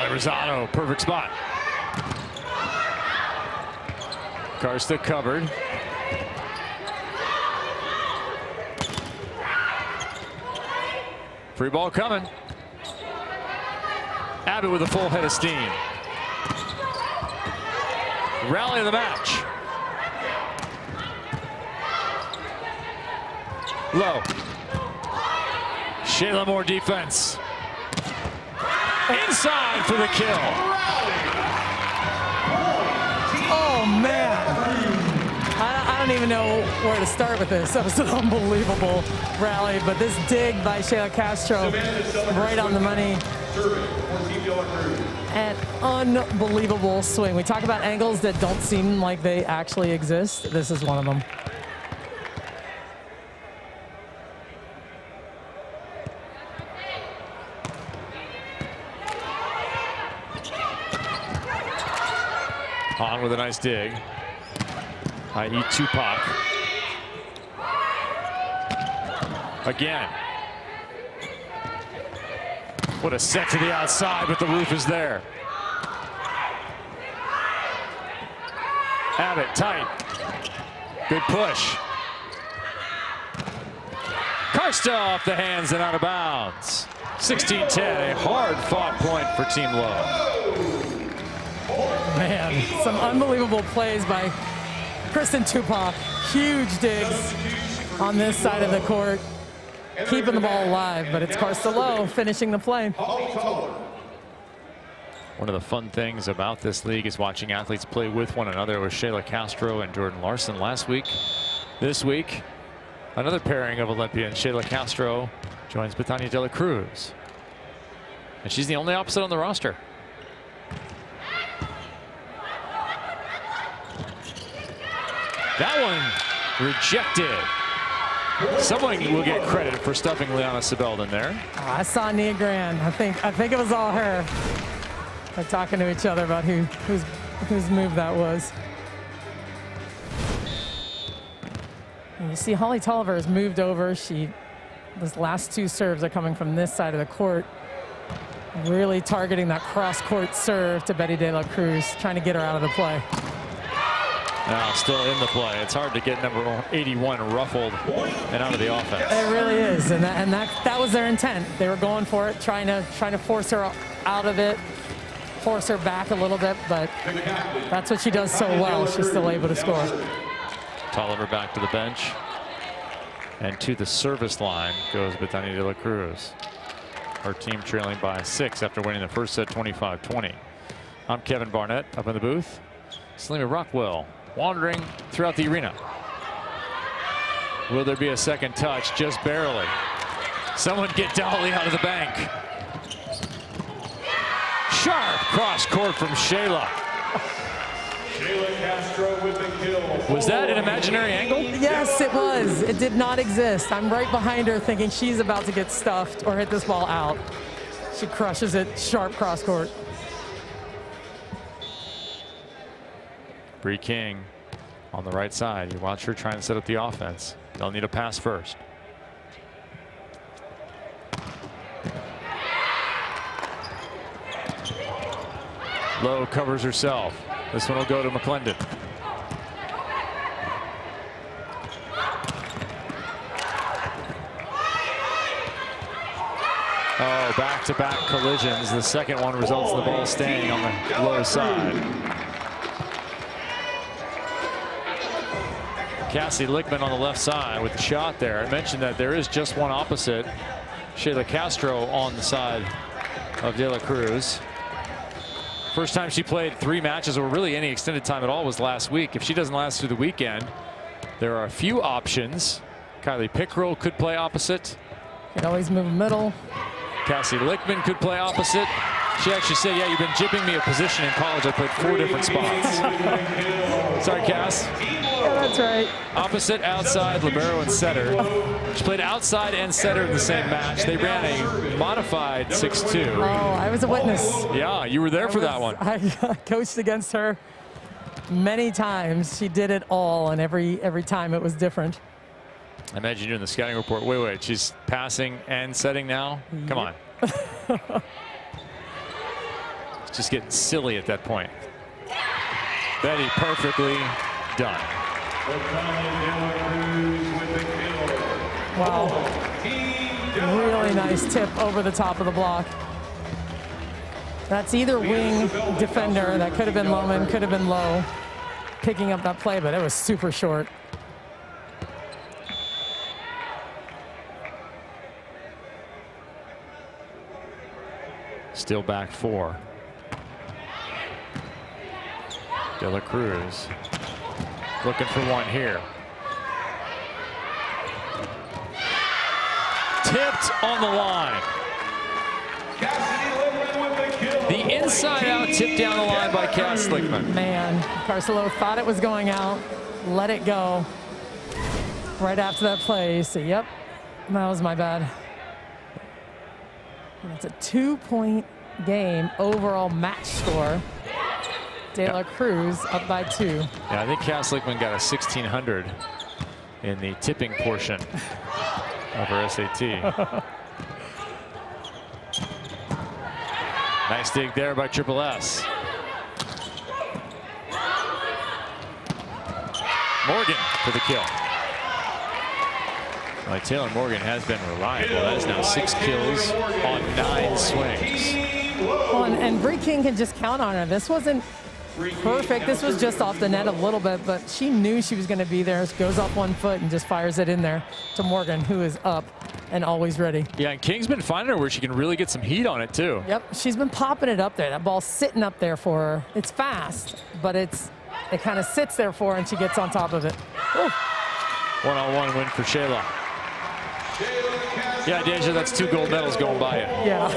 Rosado, perfect spot. Karsta covered. Free ball coming. Abbott with a full head of steam. Rally of the match. Lowe. Shayla Moore defense. Inside for the kill. Oh, man. I don't even know where to start with this. That was an unbelievable rally, but this dig by Shayla Castro, right on the money. An unbelievable swing. We talk about angles that don't seem like they actually exist. This is one of them. On with a nice dig, i.e. Tupac. Again. What a set to the outside, but the roof is there. Abbott tight. Good push. Karsta off the hands and out of bounds. 16-10, a hard-fought point for Team Lowe. Man, some unbelievable plays by Kristen Tupac, huge digs on this side of the court, keeping the ball alive, but it's Team Lowe finishing the play. One of the fun things about this league is watching athletes play with one another. With Shayla Castro and Jordan Larson last week. This week, another pairing of Olympians. Shayla Castro joins Bethania De La Cruz. And she's the only opposite on the roster. That one rejected. Someone will get credit for stuffing Liana Sibeld in there. Oh, I saw Nia Grand. I think it was all her. They're talking to each other about whose move that was. And you see Holly Tolliver has moved over. Those last two serves are coming from this side of the court. Really targeting that cross-court serve to Betty De La Cruz, trying to get her out of the play. Now still in the play. It's hard to get number 81 ruffled and out of the offense. It really is, and that was their intent. They were going for it, trying to force her out of it, force her back a little bit, but that's what she does so well. She's still able to score. Tolliver back to the bench. And to the service line goes Bethania De La Cruz. Her team trailing by 6 after winning the first set 25-20. I'm Kevin Barnett up in the booth. Selena Rockwell wandering throughout the arena. Will there be a second touch? Just barely. Someone get Dolly out of the bank. Sharp cross court from Shayla. Shayla Castro with the kill. Was that an imaginary angle? Yes, it was. It did not exist. I'm right behind her thinking she's about to get stuffed or hit this ball out. She crushes it, sharp cross court. Bree King on the right side. You watch her trying to set up the offense. They'll need a pass first. Lowe covers herself. This one will go to McClendon. Oh, back-to-back collisions. The second one results in the ball staying on the low side. Cassie Lickman on the left side with the shot there. I mentioned that there is just one opposite. Shayla Castro on the side of De La Cruz. First time she played 3 matches, or really any extended time at all, was last week. If she doesn't last through the weekend, there are a few options. Kylie Pickrell could play opposite. Can always move middle. Cassie Lickman could play opposite. She actually said, yeah, you've been jipping me a position in college. I played 4 different spots. Sorry, Cass. Yeah, that's right. Opposite, outside, libero, and setter. She played outside and setter in the same match. They ran a modified 6-2. Oh, I was a witness. Yeah, you were there for that one. I coached against her many times. She did it all, and every time it was different. I imagine you're in the scouting report. Wait, she's passing and setting now? Come on. It's just getting silly at that point. Betty perfectly done. Wow. Really nice tip over the top of the block. That's either wing defender. That could have been Lohman, could have been Lowe picking up that play, but it was super short. Still back 4. De La Cruz looking for one here. Tipped on the line. The inside out tip down the line by Cass Lickman. Man, Carcelo thought it was going out, let it go. Right after that play, so yep, that was my bad. And it's a 2-point game, overall match score. De La Cruz up by 2. Yeah, I think Cass Lickman got a 1600 in the tipping portion of her SAT. Nice dig there by Triple S. Morgan for the kill. Well, Taylor Morgan has been reliable. That is now 6 kills on 9 swings. Well, and Bree King can just count on her. This wasn't perfect. This was just off the net a little bit, but she knew she was going to be there. Goes up one foot and just fires it in there to Morgan, who is up and always ready. Yeah, and King's been finding her where she can really get some heat on it too. Yep, she's been popping it up there. That ball's sitting up there for her. It's fast, but it kind of sits there for her, and she gets on top of it. Ooh. One-on-one win for Shayla. Yeah, Deja, that's 2 gold medals going by you. Yeah.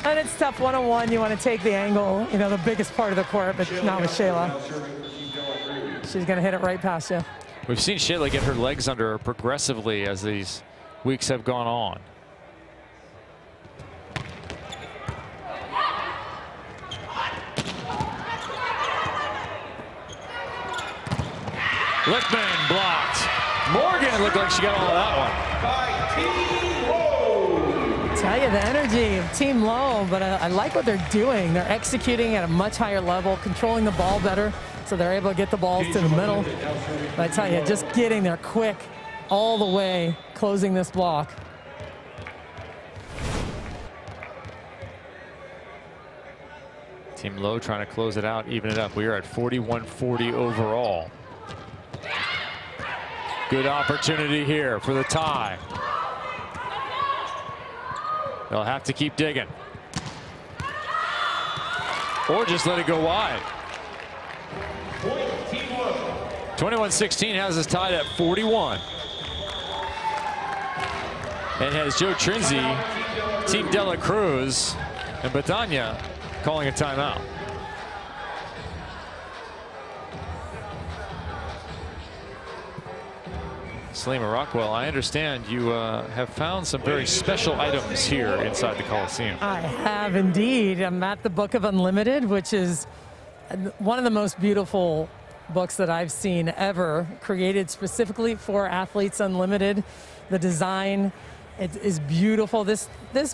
and it's tough one-on-one. You want to take the angle, you know, the biggest part of the court, but not with Shayla. She's going to hit it right past you. We've seen Shayla get her legs under her progressively as these weeks have gone on. Lichtman blocked. Morgan looked like she got all of that one. Tell you the energy of Team Lowe, but I like what they're doing. They're executing at a much higher level, controlling the ball better, so they're able to get the balls to the middle. But I tell you, just getting there quick all the way, closing this block. Team Lowe trying to close it out, even it up. We are at 41-40 overall. Good opportunity here for the tie. They'll have to keep digging. Or just let it go wide. 21-16 has us tied at 41. And has Joe Trinzi, Team De La Cruz, and Batania calling a timeout. Salima Rockwell, I understand you have found some very special items here inside the Coliseum. I have indeed. I'm at the Book of Unlimited, which is one of the most beautiful books that I've seen ever, created specifically for Athletes Unlimited. The design, it is beautiful. This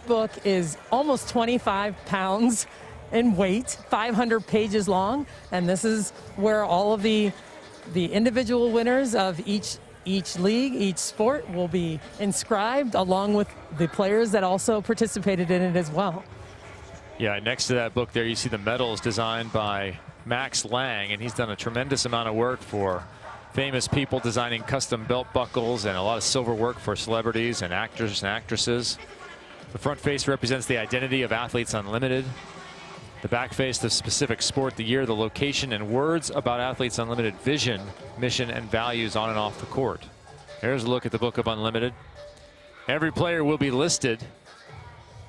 book is almost 25 pounds in weight, 500 pages long, and this is where all of the individual winners of each league, each sport will be inscribed, along with the players that also participated in it as well. Yeah, next to that book there, you see the medals designed by Max Lang, and he's done a tremendous amount of work for famous people, designing custom belt buckles and a lot of silver work for celebrities and actors and actresses. The front face represents the identity of Athletes Unlimited. The back face, the specific sport, the year, the location, and words about Athletes Unlimited vision, mission, and values on and off the court. Here's a look at the Book of Unlimited. Every player will be listed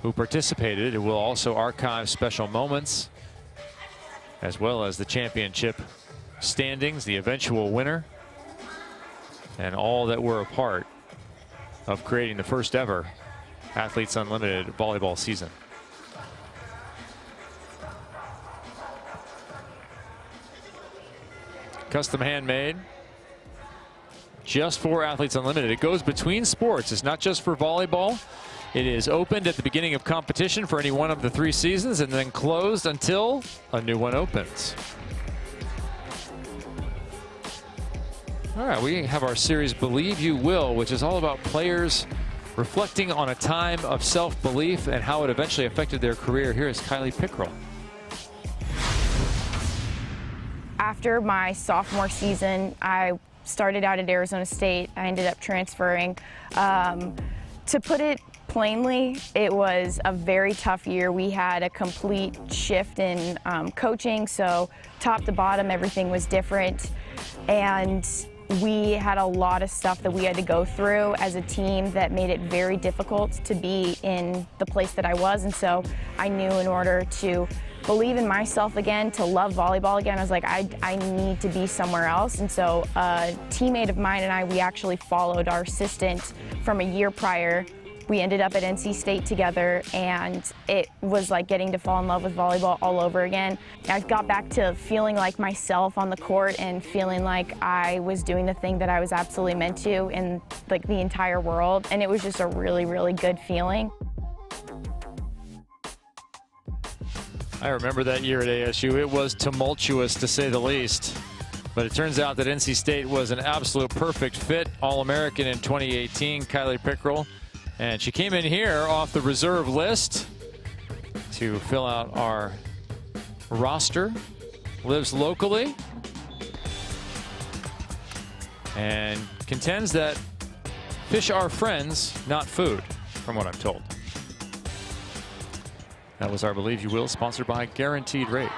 who participated. It will also archive special moments, as well as the championship standings, the eventual winner, and all that were a part of creating the first ever Athletes Unlimited volleyball season. Custom handmade, just for Athletes Unlimited. It goes between sports. It's not just for volleyball. It is opened at the beginning of competition for any one of the 3 seasons and then closed until a new one opens. All right, we have our series Believe You Will, which is all about players reflecting on a time of self-belief and how it eventually affected their career. Here is Kylie Pickrell. After my sophomore season, I started out at Arizona State. I ended up transferring. To put it plainly, it was a very tough year. We had a complete shift in coaching, so top to bottom, everything was different. And we had a lot of stuff that we had to go through as a team that made it very difficult to be in the place that I was. And so I knew in order to believe in myself again, to love volleyball again, I was like, I need to be somewhere else. And so a teammate of mine and I, we actually followed our assistant from a year prior. We ended up at NC State together, and it was like getting to fall in love with volleyball all over again. I got back to feeling like myself on the court and feeling like I was doing the thing that I was absolutely meant to in like the entire world. And it was just a really, really good feeling. I remember that year at ASU. It was tumultuous, to say the least. But it turns out that NC State was an absolute perfect fit. All-American in 2018, Kylie Pickrell. And she came in here off the reserve list to fill out our roster, lives locally, and contends that fish are friends, not food, from what I'm told. That was our Believe You Will, sponsored by Guaranteed Rate.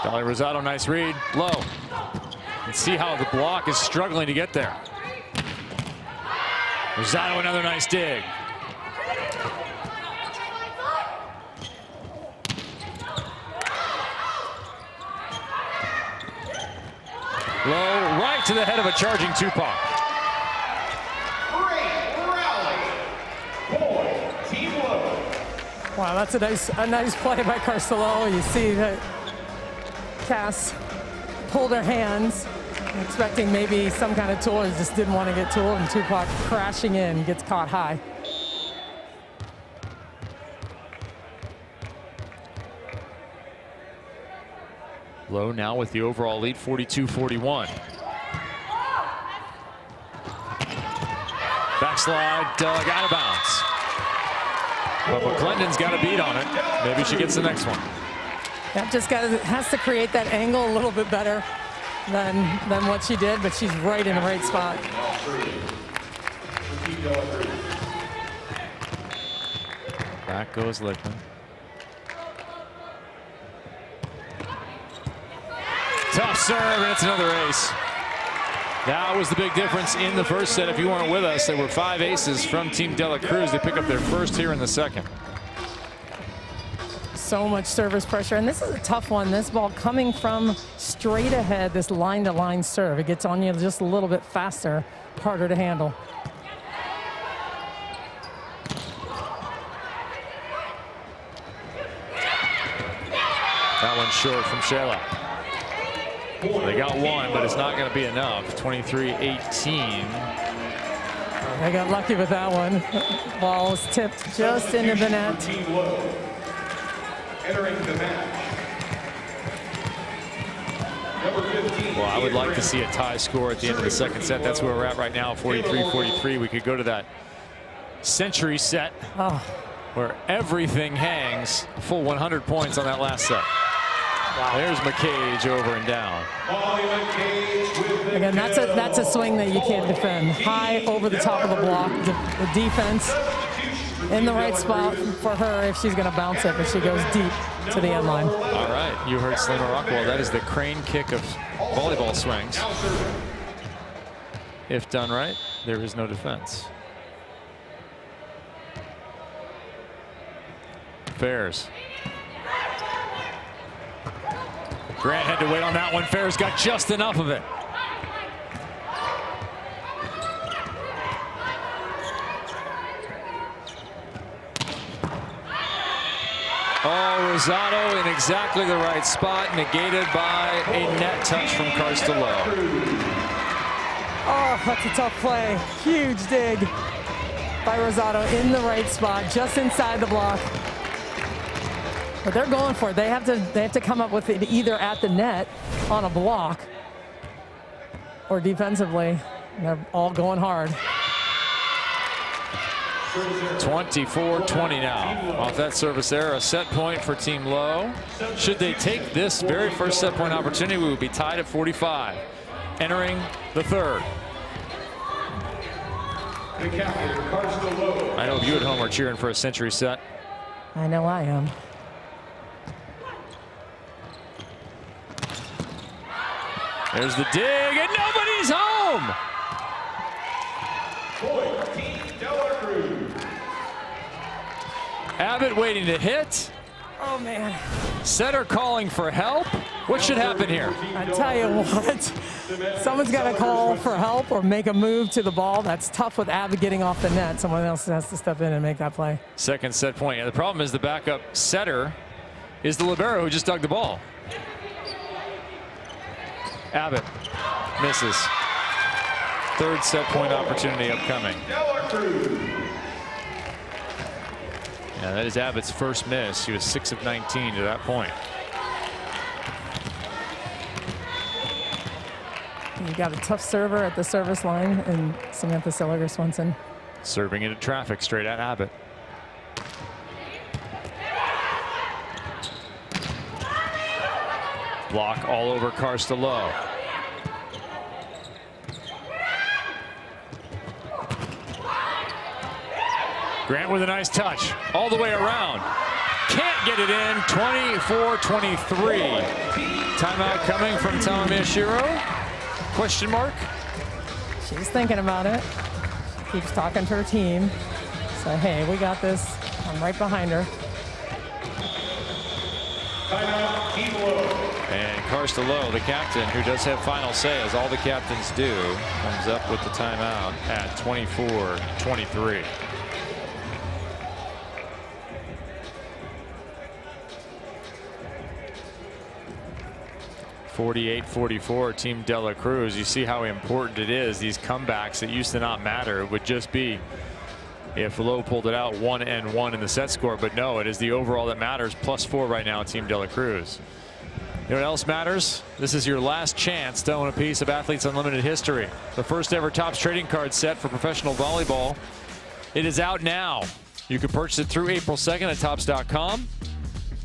Dolly Rosado, nice read, low. And see how the block is struggling to get there. Rosado, another nice dig. Low, right to the head of a charging Tupac. Team Lowe. Wow, that's a nice play by Carcelo. You see that Cass pulled her hands, expecting maybe some kind of tool. He just didn't want to get tooled, and Tupac crashing in, gets caught high. Lowe now with the overall lead, 42-41. Backslide, Doug out of bounds. But McClendon's got a beat on it. Maybe she gets the next one. That just has to create that angle a little bit better than what she did, but she's right in the right spot. Back goes Lickman. Tough serve, and it's another ace. That was the big difference in the first set. If you weren't with us, there were 5 aces from Team De La Cruz. They pick up their first here in the second. So much service pressure, and this is a tough one. This ball coming from straight ahead, this line-to-line serve. It gets on you just a little bit faster, harder to handle. That one's short from Shayla. They got one, but it's not going to be enough. 23-18. They got lucky with that one. Ball was tipped just into the net. Team Lowe. Entering the match. Number 15. Well, I would like to see a tie score at the end of the second set. That's where we're at right now, 43-43. We could go to that century set where everything hangs. Full 100 points on that last set. Wow. There's McCage over and down. Again, that's a swing that you can't defend. High over the top of the block. The defense in the right spot for her if she's going to bounce it, but she goes deep to the end line. All right, you heard Slimmer Rockwell. That is the crane kick of volleyball swings. If done right, there is no defense. Fairs. Grant had to wait on that one. Fairs got just enough of it. Oh, Rosado in exactly the right spot, negated by a net touch from Carcelo. Oh, that's a tough play. Huge dig by Rosado in the right spot, just inside the block. But they're going for it. They have to come up with it either at the net on a block or defensively. They're all going hard. 24-20 now. Off that service error, a set point for Team Lowe. Should they take this very first set point opportunity, we would be tied at 45. Entering the third. I hope you at home are cheering for a century set. I know I am. There's the dig, and nobody's home! Team De La Cruz. Abbott waiting to hit. Oh, man. Setter calling for help. What should happen here? I tell you what, someone's got to call for help or make a move to the ball. That's tough with Abbott getting off the net. Someone else has to step in and make that play. Second set point. Yeah, the problem is the backup setter is the libero who just dug the ball. Abbott misses. Third set point opportunity upcoming. Yeah, that is Abbott's first miss. She was 6 of 19 to that point. You got a tough server at the service line and Samantha Seliger Swenson. Serving into traffic straight at Abbott. Block all over Karsta Lowe. Grant with a nice touch all the way around. Can't get it in. 24-23. Timeout coming from Tamashiro. Question mark? She's thinking about it. She keeps talking to her team. So, hey, we got this. I'm right behind her. Timeout, Team Lowe. And Karsta Lowe, the captain, who does have final say, as all the captains do, comes up with the timeout at 24-23. (48-44) Team De La Cruz. You see how important it is. These comebacks that used to not matter. It would just be if Lowe pulled it out 1-1 in the set score, but no, it is the overall that matters. +4 right now, Team De La Cruz. You know what else matters? This is your last chance to own a piece of Athletes Unlimited history. The first ever Topps trading card set for professional volleyball. It is out now. You can purchase it through April 2nd at Topps.com.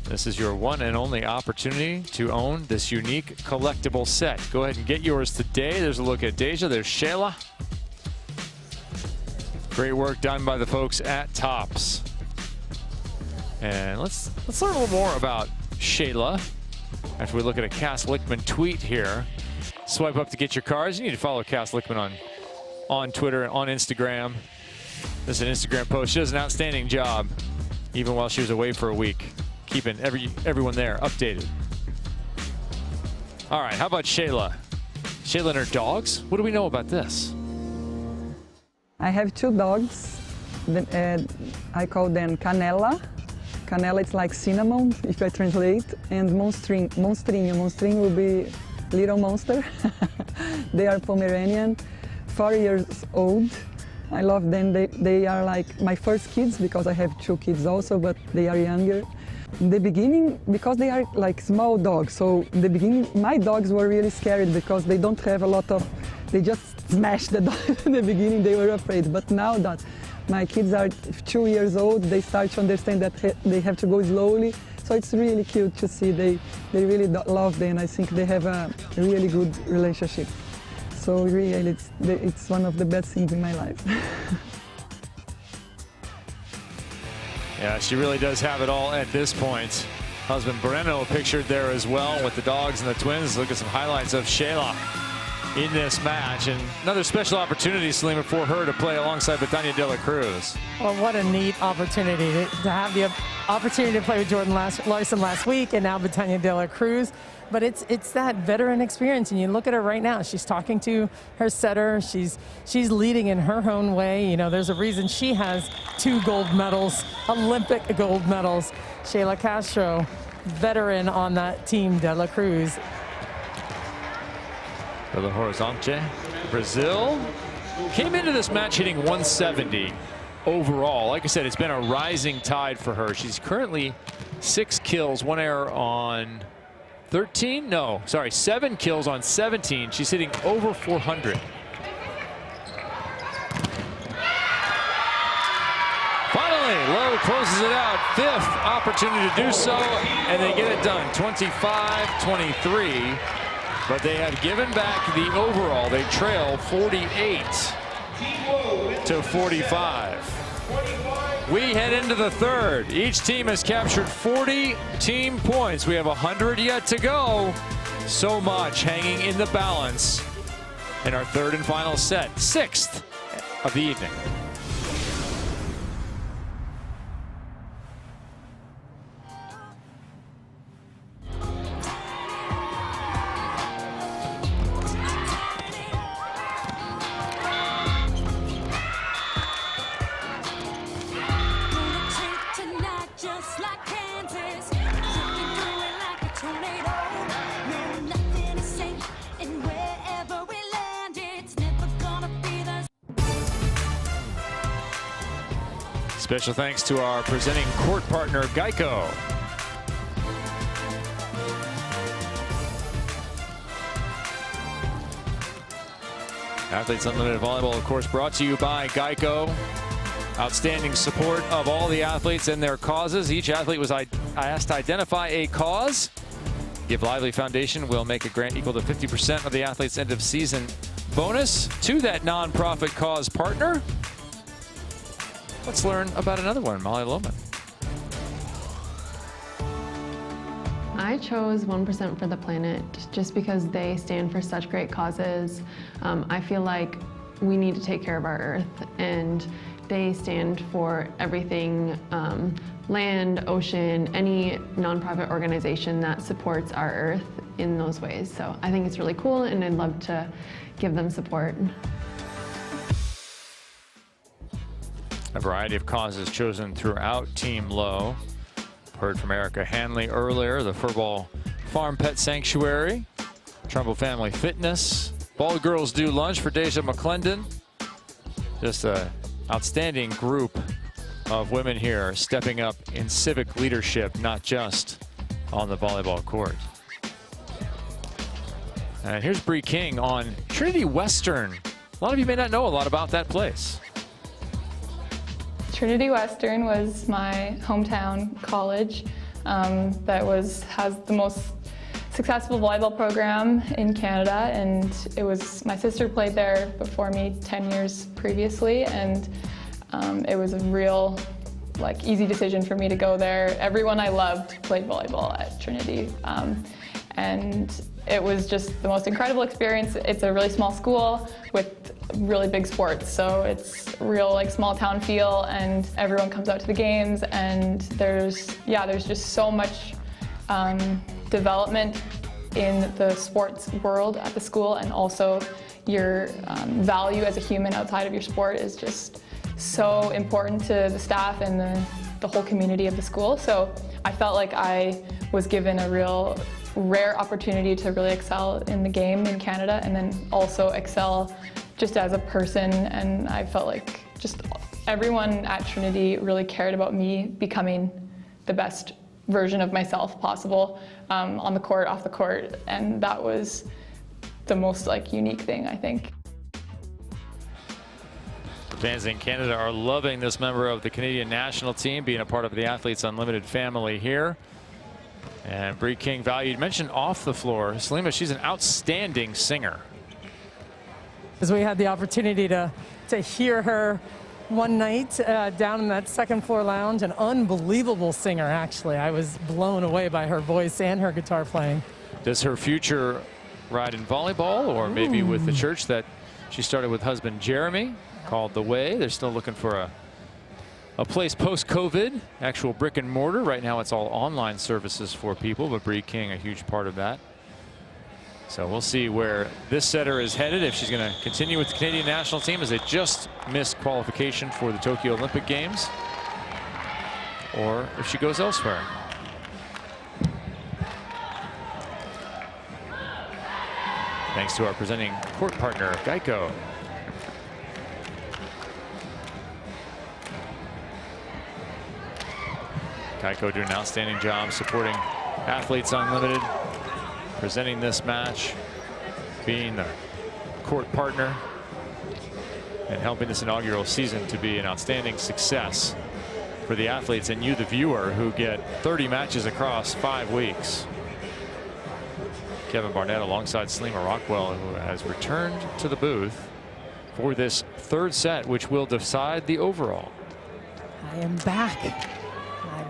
This is your one and only opportunity to own this unique collectible set. Go ahead and get yours today. There's a look at Deja. There's Shayla. Great work done by the folks at Topps. And let's learn a little more about Shayla after we look at a Cass Lickman tweet here. Swipe up to get your cards. You need to follow Cass Lickman on Twitter and on Instagram. This is an Instagram post. She does an outstanding job, even while she was away for a week, keeping everyone there updated. All right, how about Shayla? Shayla and her dogs? What do we know about this? I have two dogs. I call them Canela. Canela is like cinnamon, if I translate, and Monstrinho. Monstrinho will be little monster. They are Pomeranian, 4 years old. I love them. They are like my first kids because I have two kids also, but they are younger. In the beginning, because they are like small dogs, so in the beginning my dogs were really scared because they don't have a lot of, they just smash the dog. In the beginning they were afraid, but now that my kids are 2 years old, they start to understand that they have to go slowly. So it's really cute to see they really love them. I think they have a really good relationship. So really it's one of the best things in my life. Yeah, she really does have it all at this point. Husband Breno pictured there as well with the dogs and the twins. Look at some highlights of Shayla in this match. And another special opportunity, Salima, for her to play alongside Betania De La Cruz. Well, what a neat opportunity to have the opportunity to play with Jordan Larson last week and now Betania De La Cruz. But it's that veteran experience, and you look at her right now. She's talking to her setter. She's leading in her own way. You know, there's a reason she has 2 gold medals, Olympic gold medals. Shayla Castro, veteran on that Team De La Cruz. Belo Horizonte, Brazil, came into this match hitting 170 overall. Like I said, it's been a rising tide for her. She's currently 6 kills, 1 error on 13? No, sorry, 7 kills on 17. She's hitting over 400. Finally, Lowe closes it out. 5th opportunity to do so, and they get it done. 25-23, but they have given back the overall. They trail 48-45. We head into the 3rd. Each team has captured 40 team points. We have 100 yet to go. So much hanging in the balance in our 3rd and final set, 6th of the evening. Special thanks to our presenting court partner, Geico. Athletes Unlimited Volleyball, of course, brought to you by Geico. Outstanding support of all the athletes and their causes. Each athlete was asked to identify a cause. Give Lively Foundation will make a grant equal to 50% of the athlete's end of season bonus to that nonprofit cause partner. Let's learn about another one, Molly Lohman. I chose 1% for the Planet just because they stand for such great causes. I feel like we need to take care of our Earth, and they stand for everything, land, ocean, any nonprofit organization that supports our Earth in those ways. So I think it's really cool, and I'd love to give them support. A variety of causes chosen throughout Team Lowe. Heard from Erica Hanley earlier, the Furball Farm Pet Sanctuary, Trumbull Family Fitness, Ball Girls Do Lunch for Deja McClendon. Just an outstanding group of women here stepping up in civic leadership, not just on the volleyball court. And here's Bree King on Trinity Western. A lot of you may not know a lot about that place. Trinity Western was my hometown college that has the most successful volleyball program in Canada, and my sister played there before me 10 years previously, and it was a real easy decision for me to go there. Everyone I loved played volleyball at Trinity, and it was just the most incredible experience. It's a really small school with really big sports, so it's real small town feel, and everyone comes out to the games, and there's just so much development in the sports world at the school, and also your value as a human outside of your sport is just so important to the staff and the whole community of the school. So I felt like I was given a real rare opportunity to really excel in the game in Canada, and then also excel just as a person. And I felt like just everyone at Trinity really cared about me becoming the best version of myself possible, on the court, off the court, and that was the most unique thing, I think. Fans in Canada are loving this member of the Canadian national team being a part of the Athletes Unlimited family here. And Bree King valued, mentioned off the floor. Salima, she's an outstanding singer. As we had the opportunity to hear her one night down in that second floor lounge, an unbelievable singer, actually. I was blown away by her voice and her guitar playing. Does her future ride in volleyball, or maybe with the church that she started with husband Jeremy, called The Way? They're still looking for a place post-COVID, actual brick and mortar. Right now it's all online services for people, but Bree King, a huge part of that. So we'll see where this setter is headed, if she's going to continue with the Canadian national team, as they just missed qualification for the Tokyo Olympic Games, or if she goes elsewhere. Thanks to our presenting court partner, Geico. Geico doing an outstanding job supporting Athletes Unlimited, presenting this match, being the court partner, and helping this inaugural season to be an outstanding success for the athletes and you, the viewer, who get 30 matches across 5 weeks. Kevin Barnett alongside Salima Rockwell, who has returned to the booth for this third set, which will decide the overall. I am back.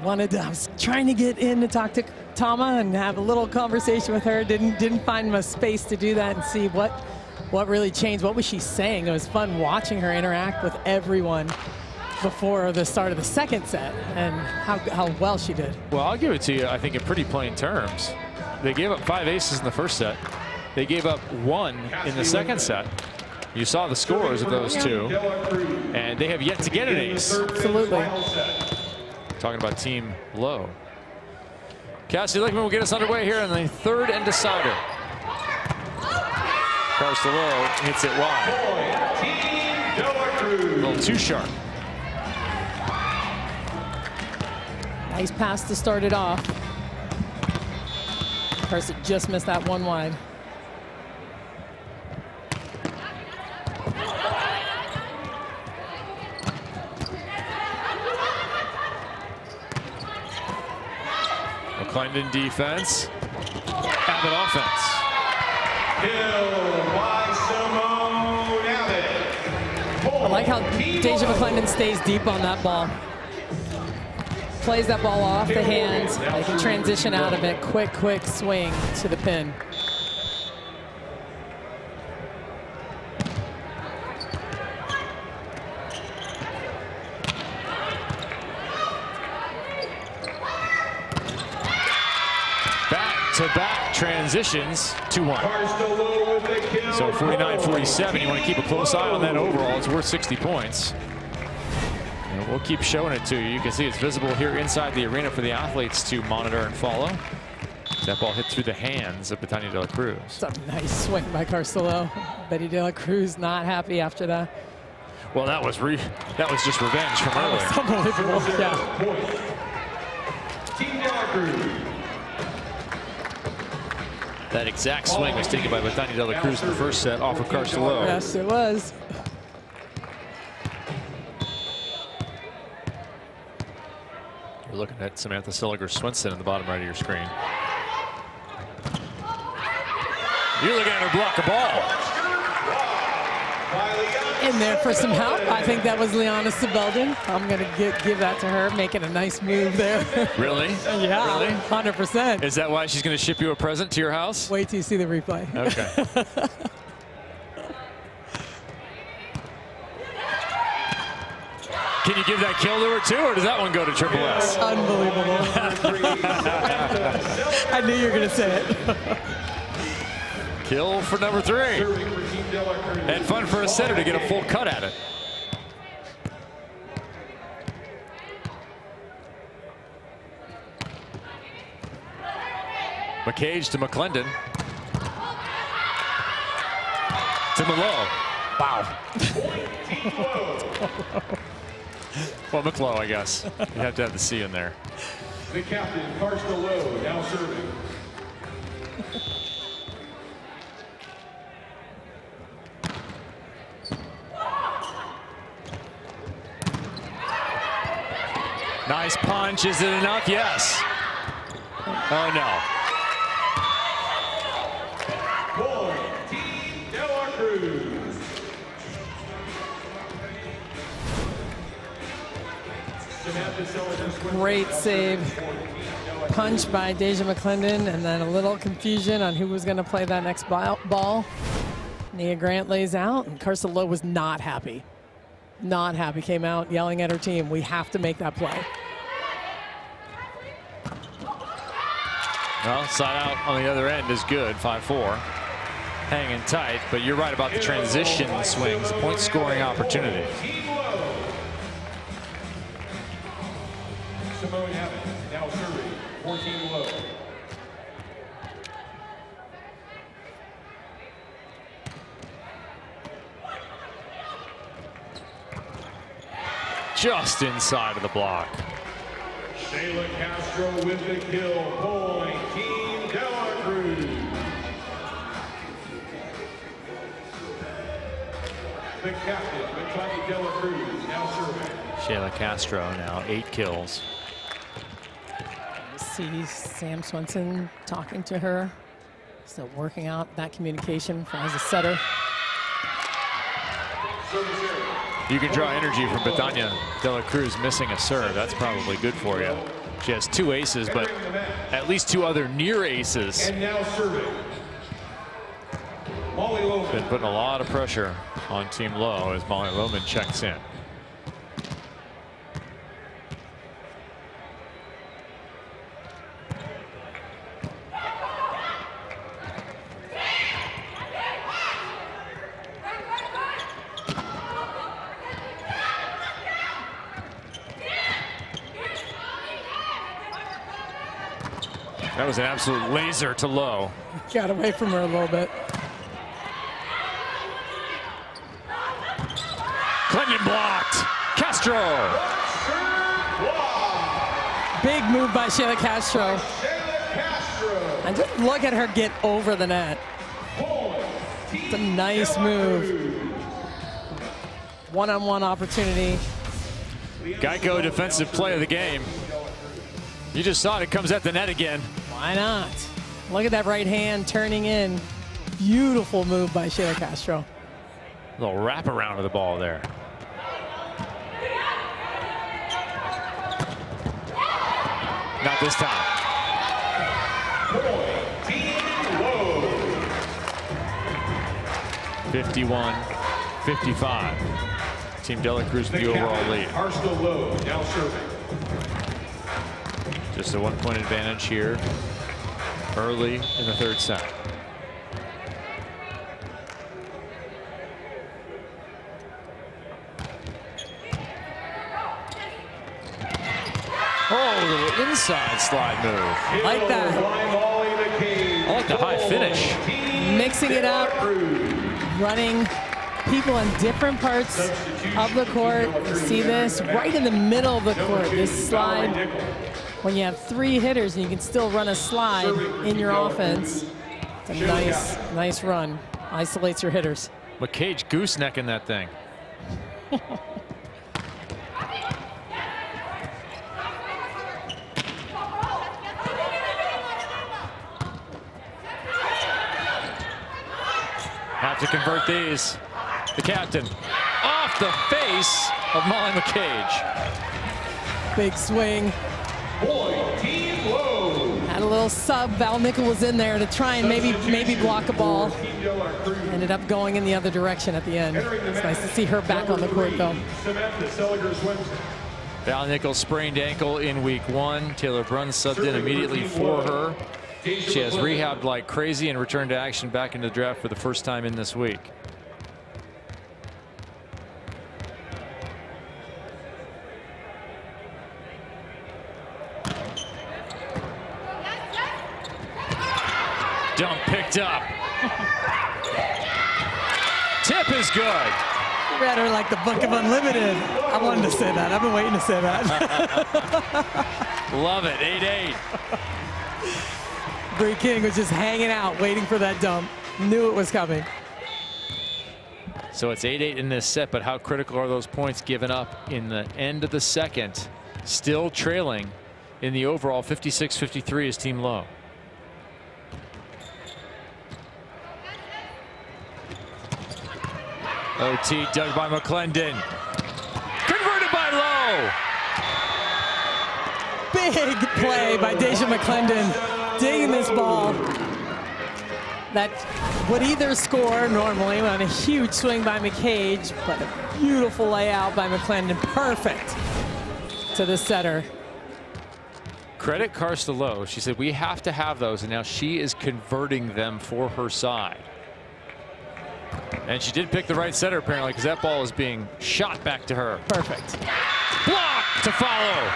I was trying to get in to talk to Tama and have a little conversation with her. Didn't find much space to do that and see what really changed. What was she saying? It was fun watching her interact with everyone before the start of the second set, and how well she did. Well, I'll give it to you, I think, in pretty plain terms. They gave up 5 aces in the first set. They gave up 1 in the second set. You saw the scores of those two, and they have yet to get an ace. Absolutely. Talking about Team Lowe. Cassie Lickman will get us underway here in the third and decider. Carves to Lowe, hits it wide. Team De La Cruz. A little too sharp. Nice pass to start it off. Carson just missed that one wide. McClendon defense. Abbott offense. Kill by Simone Abbott. I like how Deja McClendon stays deep on that ball. Plays that ball off the hands. They can transition out of it. Quick swing to the pin. Back-to-back transitions, 2-1. So 49-47, you want to keep a close eye on that overall. It's worth 60 points. And we'll keep showing it to you. You can see it's visible here inside the arena for the athletes to monitor and follow. That ball hit through the hands of Betania De La Cruz. It's a nice swing by Carcelo. Betty De La Cruz not happy after that. Well, that was just revenge from earlier. That was unbelievable. Yeah. Team De La Cruz. That exact swing was taken by Betania De La Cruz in the first set off of Carcelo. Yes, it was. You're looking at Samantha Silliger-Swinson in the bottom right of your screen. You're looking at her block a ball. In there for some help. I think that was Liana Sibelden. I'm going to give that to her, making a nice move there. Really? Yeah, really? 100%. Is that why she's going to ship you a present to your house? Wait till you see the replay. Okay. Can you give that kill to her too, or does that one go to Triple S? Unbelievable. I knew you were going to say it. Kill for number 3. And fun for a setter to get a full cut at it. McCage to McClendon. To Lowe. Wow. Well, McClough, I guess. You have to have the C in there. The captain, Carson Lowe, now serving. Nice punch. Is it enough? Yes. Oh, no. Team De La Cruz. Great save. Punch by Deja McClendon, and then a little confusion on who was going to play that next ball. Nia Grant lays out, and Carcelo was not happy. Not happy, came out yelling at her team, we have to make that play. Well, side out on the other end is good, 5-4. Hanging tight, but you're right about the transition swings, point scoring opportunity. Simone Abbott, now serving, 14 Lowe. Just inside of the block. Shayla Castro with the kill. Point, Team De La Cruz. The captain, Betania De La Cruz, now serving. Shayla Castro now 8 kills. See Sam Swenson talking to her. Still working out that communication as a setter. You can draw energy from Betania De La Cruz missing a serve. That's probably good for you. She has 2 aces, but at least 2 other near aces. And now serving. Molly Lohman. Been putting a lot of pressure on Team Lowe as Molly Lohman checks in. That was an absolute laser to Lowe. Got away from her a little bit. Clinton blocked. Castro. Big move by Shayla Castro. And just look at her get over the net. It's a nice move. One-on-one opportunity. Geico defensive play of the game. You just saw it. It comes at the net again. Why not? Look at that right hand turning in. Beautiful move by Shayla Castro. A little wraparound of the ball there. Not this time. Team Lowe. 51-55. Team De La Cruz with the overall lead. Lowe now serving. Just a 1-point advantage here early in the third set. Oh, a little inside slide move. I like that. I like the high finish. Mixing it up, running people in different parts of the court. You see this right in the middle of the court, this slide. When you have 3 hitters and you can still run a slide in your offense, it's a nice run. Isolates your hitters. McCage goosenecking that thing. Have to convert these. The captain off the face of Molly McCage. Big swing. Team Lowe. Had a little sub. Val Nickel was in there to try and maybe block a ball. Ended up going in the other direction at the end. It's nice to see her back on the court though. Val Nickel sprained ankle in week 1. Taylor Brunn subbed in immediately for her. She has rehabbed like crazy and returned to action back into the draft for the first time in this week. Dump picked up. Tip is good. Read her like the Book of Unlimited. I wanted to say that. I've been waiting to say that. Love it. 8-8. Bree King was just hanging out, waiting for that dump. Knew it was coming. So it's 8-8 in this set, but how critical are those points given up in the end of the second? Still trailing in the overall. 56-53 is Team Lowe. OT dug by McClendon. Converted by Lowe. Big play by Deja McClendon. Digging this ball. That would either score normally on a huge swing by McCage, but a beautiful layout by McClendon. Perfect to the setter. Credit Karsta Lowe. She said, we have to have those, and now she is converting them for her side. And she did pick the right setter, apparently, because that ball is being shot back to her. Perfect. Block to follow.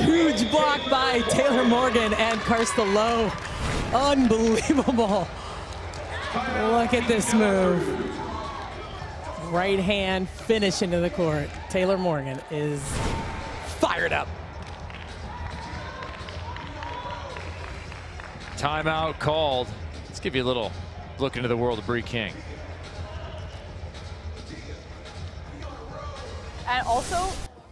Huge block by Taylor Morgan and Karsta Lowe. Unbelievable. Look at this move. Right hand finish into the court. Taylor Morgan is fired up. Timeout called. Let's give you a little look into the world of Bree King. And also,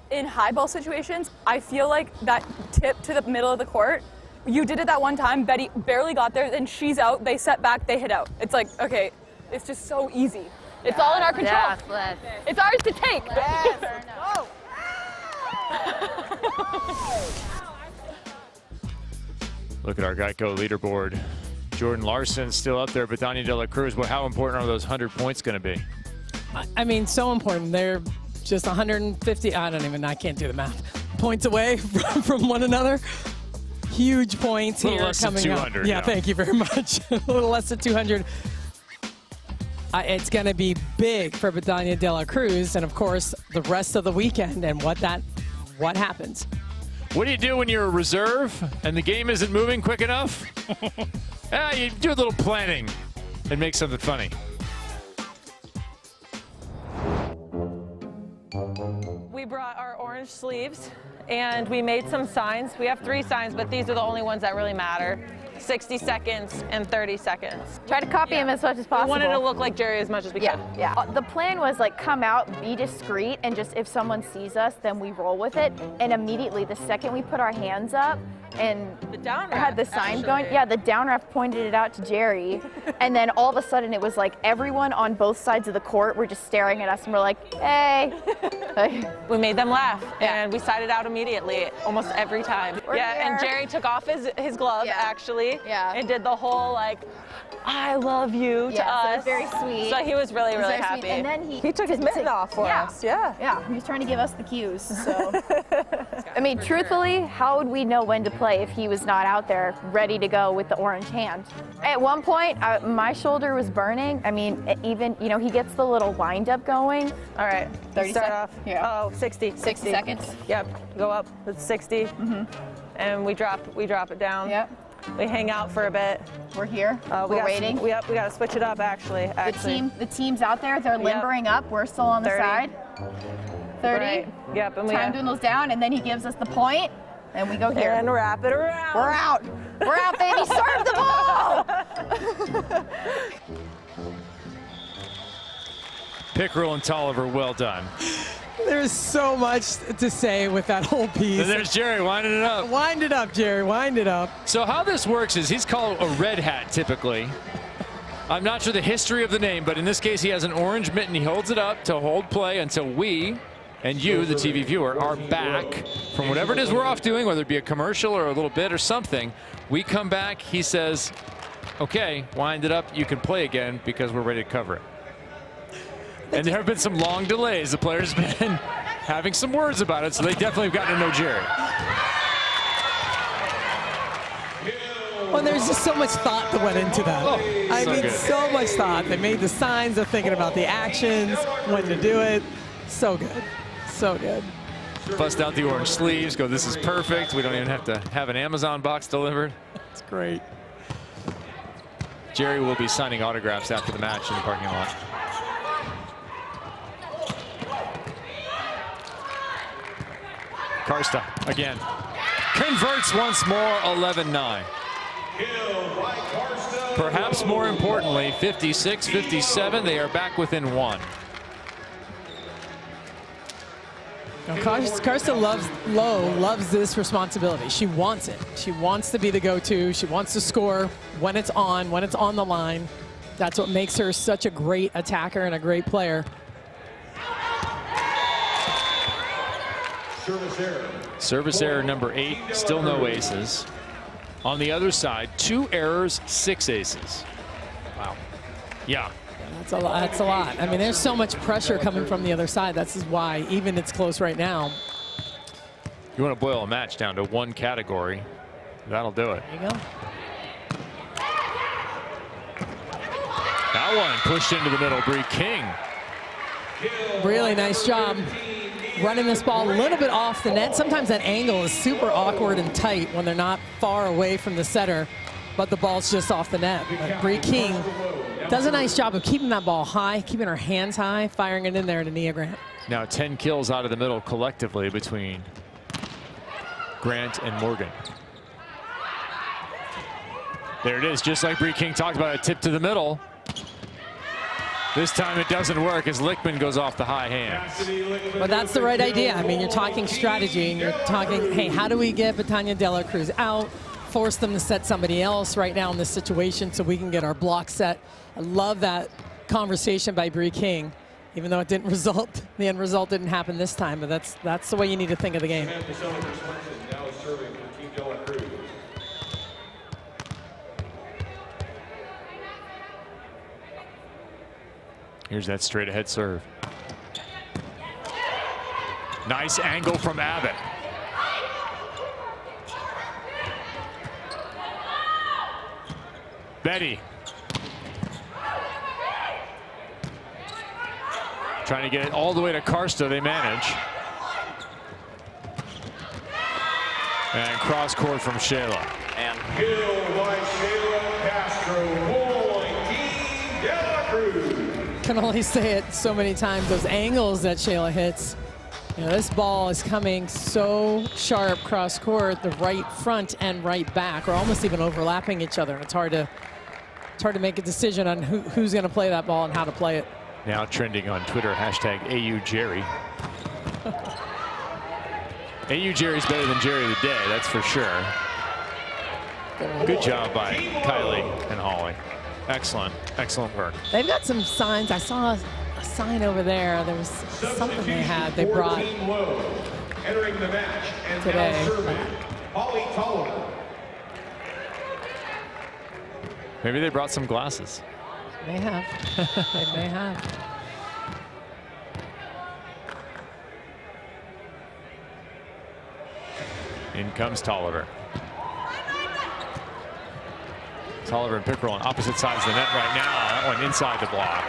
in high ball situations, I feel like that tip to the middle of the court, you did it that one time, Betty barely got there, then she's out, they set back, they hit out. It's like, okay, it's just so easy. It's all in our control. It's ours to take. Look at our Geico leaderboard. Jordan Larson still up there, but Danya De La Cruz. Well, how important are those 100 points going to be? I mean, so important. They're just 150, I can't do the math, points away from one another. Huge points here coming up. Yeah, now. Thank you very much. A little less than 200. It's going to be big for Danya De La Cruz, and of course, the rest of the weekend and what happens. What do you do when you're a reserve and the game isn't moving quick enough? You do a little planning and make something funny. We brought our orange sleeves and we made some signs. We have 3 signs, but these are the only ones that really matter. 60 seconds, and 30 seconds. Try to copy him as much as possible. We wanted to look like Jerry as much as we could. Yeah. The plan was like come out, be discreet, and just if someone sees us, then we roll with it. And immediately, the second we put our hands up and had the sign going, the down ref pointed it out to Jerry, and then all of a sudden it was like everyone on both sides of the court were just staring at us, and we're like, hey. We made them laugh, and we sided out immediately almost every time. And Jerry took off his glove actually, and did the whole like, I love you to us. So it was very sweet. So he was really, really happy. And then he took his mitten off for us. Yeah, he was trying to give us the cues. So, I mean, truthfully, how would we know when to play if he was not out there ready to go with the orange hand? At one point, my shoulder was burning. I mean, even, you know, he gets the little wind up going. All right, 30 start seconds. off. Oh, 60. 60 seconds. Yep, go up. It's 60. And we drop it down. Yep. We hang out for a bit. We're here. We're waiting. We got to switch it up actually. The team's out there. They're limbering up. We're still on the 30. side. 30. Right. Yep. And Time dwindles down, and then he gives us the point, and we go here. And wrap it around. We're out. We're out, baby. Serve the ball. Pickrell and Tolliver, well done. There's so much to say with that whole piece. And there's Jerry winding it up. Wind it up, Jerry. Wind it up. So how this works is he's called a red hat typically. I'm not sure the history of the name, but in this case he has an orange mitten. He holds it up to hold play until we and you, the TV viewer, are back from whatever it is we're off doing, whether it be a commercial or a little bit or something. We come back, he says, okay, wind it up, you can play again because we're ready to cover it. And there have been some long delays. The players have been having some words about it, so they definitely have gotten to know Jerry. Well, there's just so much thought that went into that. I mean, so much thought. They made the signs, they're thinking about the actions, when to do it. So good. So good. Bust out the orange sleeves, go, this is perfect. We don't even have to have an Amazon box delivered. It's great. Jerry will be signing autographs after the match in the parking lot. Karsta again converts once more, 11-9. Perhaps more importantly, 56-57, they are back within one. Karsta loves this responsibility. She wants it. She wants to be the go-to. She wants to score when it's on the line. That's what makes her such a great attacker and a great player. Service error number 8, still no aces. On the other side, 2 errors, 6 aces. Wow. Yeah. That's a lot. That's a lot. I mean, there's so much pressure coming from the other side. That's why even it's close right now. You want to boil a match down to one category, that'll do it. There you go. That one pushed into the middle, Bree King. Really nice job running this ball a little bit off the net. Sometimes that angle is super awkward and tight when they're not far away from the setter, but the ball's just off the net. But Bree King does a nice job of keeping that ball high, keeping her hands high, firing it in there to Nia Grant. Now 10 kills out of the middle collectively between Grant and Morgan. There it is, just like Bree King talked about, a tip to the middle. This time it doesn't work as Lichtman goes off the high hands. But that's the right idea. I mean, you're talking strategy, and you're talking, hey, how do we get Betania De La Cruz out, force them to set somebody else right now in this situation so we can get our block set. I love that conversation by Bree King, even though it didn't result, the end result didn't happen this time, but that's the way you need to think of the game. Here's that straight ahead serve. Nice angle from Abbott. Betty. Trying to get it all the way to Karsta, they manage. And cross court from Shayla. And killed by Shayla Castro, point Team De La Cruz. Can only say it so many times, those angles that Shayla hits You know, this ball is coming so sharp cross court, the right front and right back are almost even overlapping each other. And it's hard to make a decision on who's going to play that ball and how to play it. Now trending on Twitter, hashtag AUJerry. AU Jerry's better than Jerry the Day, that's for sure. Good job by Kylie and Holly. Excellent, excellent work. They've got some signs. I saw a sign over there. There was something they had. They brought Team Lowe entering the match and today. now serving Holly Tolliver. Maybe they brought some glasses. They have. They may have. In comes Tolliver. Tolliver and Pickerel on opposite sides of the net right now. That one inside the block.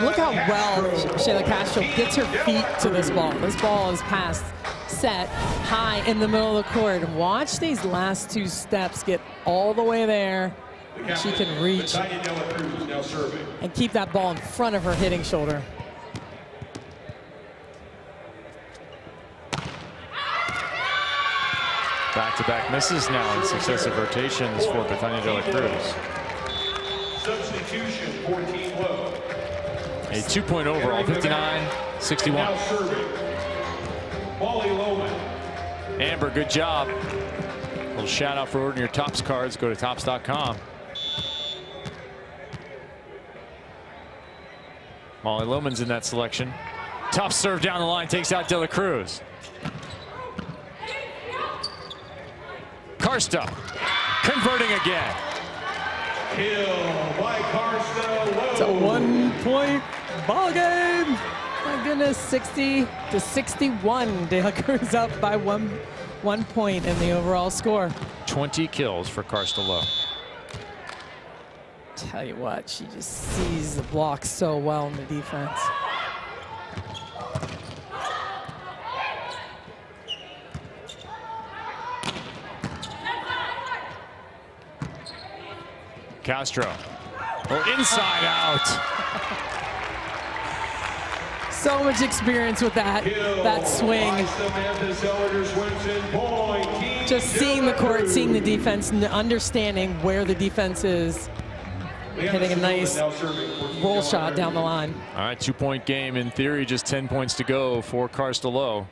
Look how well Shayla Castro gets her feet to this ball. This ball is passed, set high in the middle of the court. And watch these last two steps get all the way there. And she can reach and keep that ball in front of her hitting shoulder. Back-to-back misses now in successive rotations for Betania De La Cruz. Substitution for Team Lowe. A 2-point overall, 59-61. Now serving Molly Loman. Amber, good job. A little shout out for ordering your Tops cards. Go to tops.com. Molly Loman's in that selection. Tough serve down the line, takes out De La Cruz. Karsta converting again. Kill by Karsta Lowe. It's a 1-point ball game. My goodness, 60-61. De La Cruz up by one point in the overall score. 20 kills for Karsta Lowe. Tell you what, she just sees the block so well in the defense. Castro. Oh, inside out. So much experience with that swing. Just seeing the court, seeing the defense, understanding where the defense is. Hitting a nice roll shot down the line. All right, 2-point game. In theory, just 10 points to go for Karsta Lowe.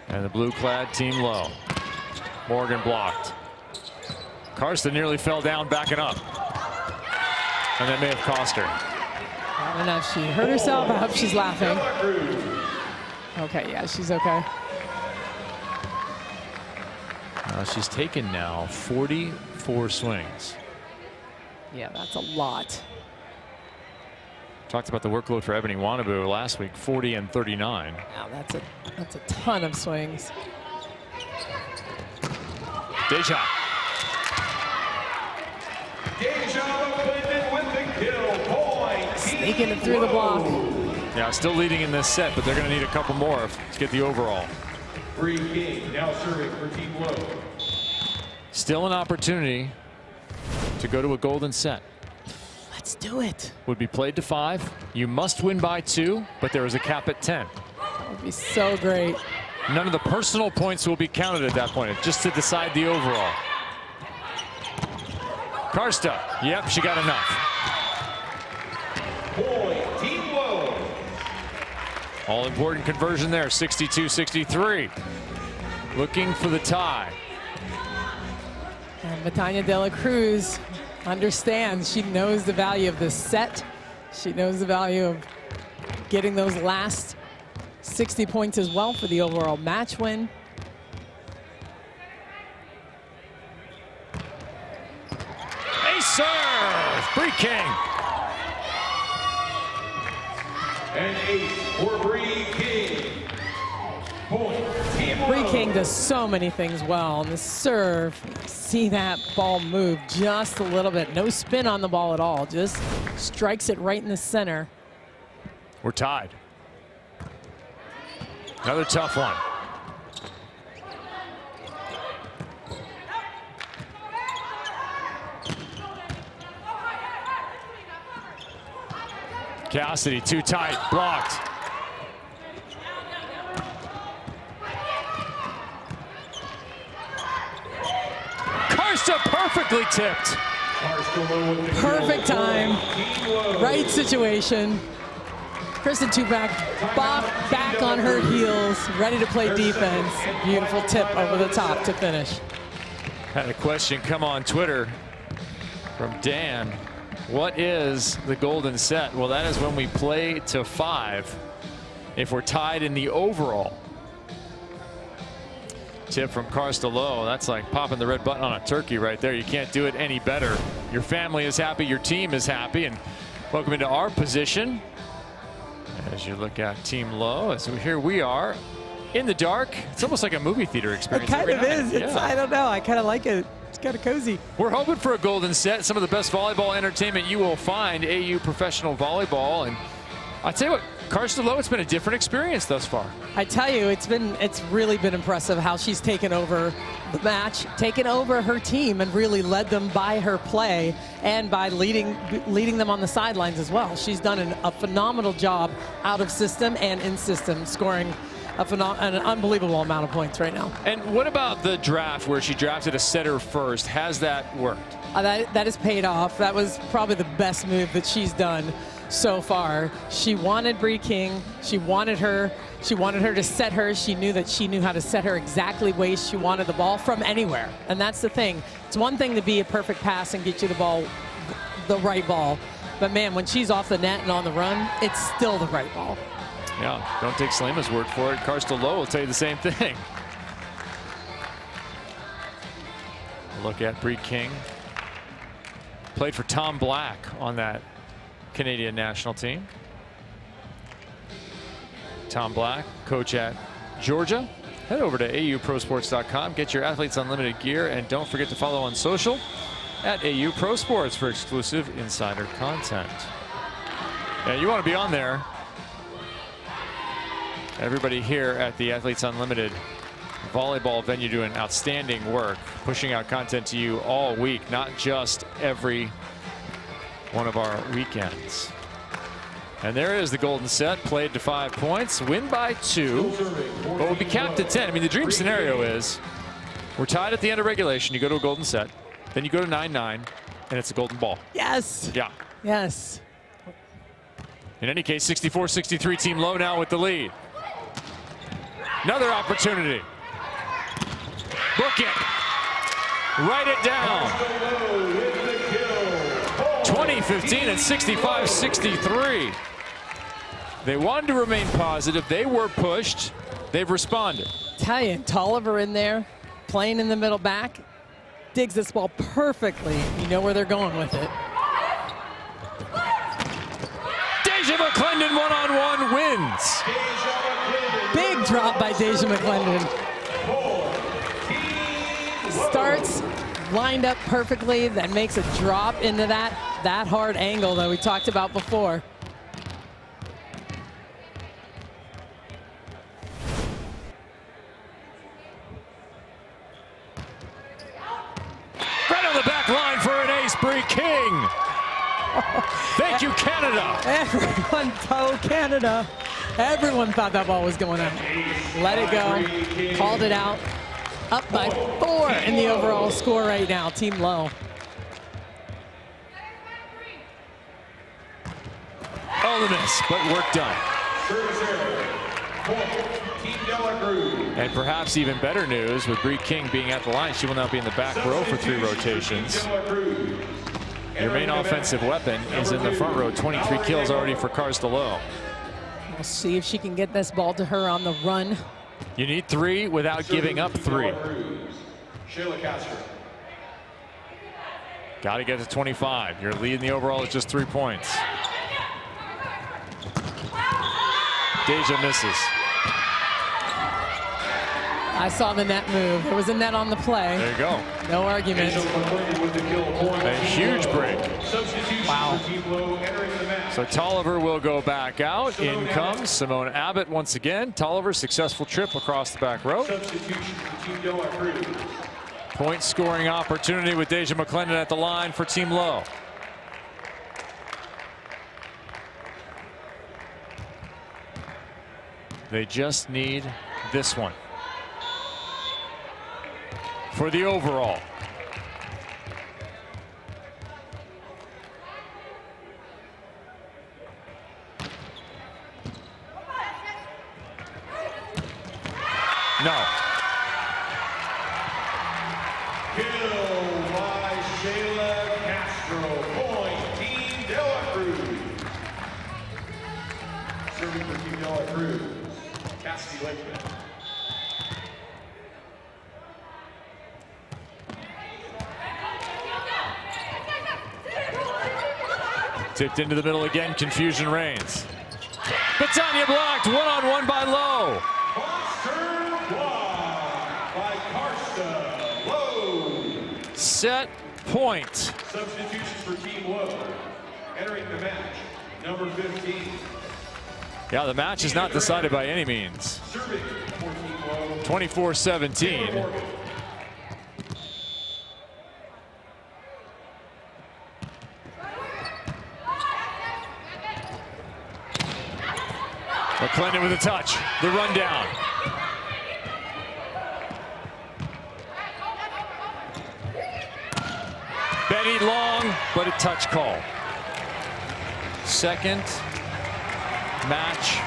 And the blue-clad Team Lowe. Morgan blocked. Karsta nearly fell down backing up. And that may have cost her. I don't know if she hurt herself. I hope she's laughing. Okay, yeah, she's okay. She's taken now 44 swings. Yeah, that's a lot. Talked about the workload for Ebony Wanabu last week, 40 and 39. Wow, that's a ton of swings. Deja. Sneaking it through the block. Yeah, still leading in this set, but they're going to need a couple more to get the overall. Bree King now serving for Team Lowe. Still an opportunity to go to a golden set. Let's do it. Would be played to 5. You must win by 2, but there is a cap at 10. That would be so great. None of the personal points will be counted at that point, just to decide the overall. Karsta, yep, she got enough. Point, Team Lowe. All important conversion there, 62-63. Looking for the tie. And Betania De La Cruz understands. She knows the value of this set. She knows the value of getting those last 60 points as well for the overall match win. Ace serve, Bree King. And ace for Bree King. Point, Team Lowe. Bree King does so many things well on the serve. See that ball move just a little bit. No spin on the ball at all. Just strikes it right in the center. We're tied. Another tough one. Cassidy, too tight, blocked. Karsta perfectly tipped. Perfect time, right situation. Kristen Tupac back on her heels, ready to play defense. Beautiful tip over the top to finish. Had a question come on Twitter from Dan. What is the golden set? Well, that is when we play to 5. If we're tied in the overall. Tip from Karsta Lowe. That's like popping the red button on a turkey right there. You can't do it any better. Your family is happy, your team is happy, and welcome into our position. As you look at Team Lowe, as here we are in the dark. It's almost like a movie theater experience. It kind of is. It's, I don't know. I kind of like it. It's kind of cozy. We're hoping for a golden set. Some of the best volleyball entertainment you will find. AU professional volleyball. And I tell you what, Karsta Lowe, it's been a different experience thus far. I tell you, it's really been impressive how she's taken over the match, taken over her team, and really led them by her play and by leading them on the sidelines as well. She's done a phenomenal job out of system and in system, scoring an unbelievable amount of points right now. And what about the draft where she drafted a setter first? Has that worked? That has paid off. That was probably the best move that she's done so far. She wanted Bree King. She wanted her to set her. She knew that she knew how to set her exactly where she wanted the ball from anywhere. And that's the thing. It's one thing to be a perfect pass and get you the ball, the right ball. But man, when she's off the net and on the run, it's still the right ball. Yeah, don't take Slima's word for it. Karsta Lowe will tell you the same thing. Look at Bree King. Played for Tom Black on that Canadian national team. Tom Black, coach at Georgia. Head over to auprosports.com. Get your Athletes Unlimited gear, and don't forget to follow on social at AU Pro Sports for exclusive insider content. Yeah, you want to be on there. Everybody here at the Athletes Unlimited volleyball venue doing outstanding work, pushing out content to you all week, not just every one of our weekends. And there is the golden set, played to 5 points, win by 2, but will be capped at 10. I mean, the dream scenario is we're tied at the end of regulation, you go to a golden set, then you go to 9-9, and it's a golden ball. Yes. Yeah. Yes. In any case, 64-63, Team Lowe now with the lead. Another opportunity. Book it. Write it down. 20-15 and 65-63. They wanted to remain positive. They were pushed. They've responded. Italian Tolliver in there, playing in the middle back, digs this ball perfectly. You know where they're going with it. Deja McClendon one-on-one wins. Big drop by Deja McClendon. Starts lined up perfectly, then makes a drop into that hard angle that we talked about before. Right on the back line for an ace, Bree King. Thank you, Canada. Everyone told Canada. Everyone thought that ball was going out. Let it go. Called it out. Up by 4 in the overall score right now, Team Lowe. Oh, the miss, but work done. And perhaps even better news with Bree King being at the line. She will now be in the back row for 3 rotations. Your main offensive weapon is in the front row. 23 kills already for Karsta Lowe. We'll see if she can get this ball to her on the run. You need 3 without giving up 3. Got to get to 25. Your lead in the overall is just 3 points. Deja misses. I saw the net move. There was a net on the play. There you go. No argument. A huge break. Wow. So Tolliver will go back out. In comes Simone Abbott once again. Tolliver, successful trip across the back row. Point scoring opportunity with Deja McClendon at the line for Team Lowe. They just need this one for the overall. No. Kill by Shayla Castro. Point, Team De La Cruz. Serving for Team De La Cruz, Cassie Lakeman. Tipped into the middle again, confusion reigns. Batania blocked, one-on-one by Lowe. By Karsta Lowe. Set point. Substitutions for Team Lowe. Entering the match, number 15. Yeah, the match is not decided by any means. 24-17. McClendon with a touch, the rundown. Betty long, but a touch call. Second match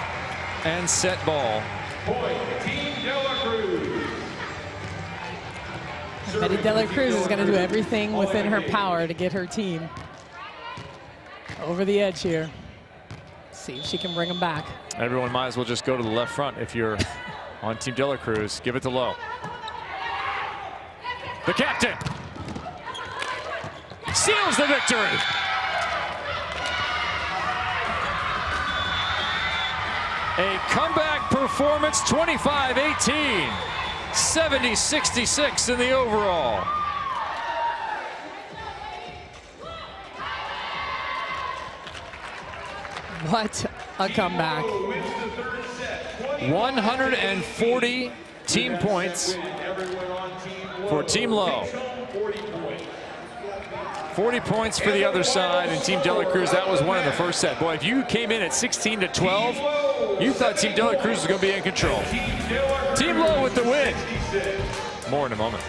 and set ball. Point, Team De La Cruz. Betty De La Cruz is going to do everything within her power to get her team over the edge here. See if she can bring them back. Everyone might as well just go to the left front if you're on Team De La Cruz. Give it to Lowe. The captain seals the victory. A comeback performance, 25-18, 70-66 in the overall. What a comeback. 140 team points for Team Lowe. 40 points for the other side, and Team De La Cruz, that was one in the first set. Boy, if you came in at 16-12, you thought Team De La Cruz was going to be in control. Team Lowe with the win. More in a moment.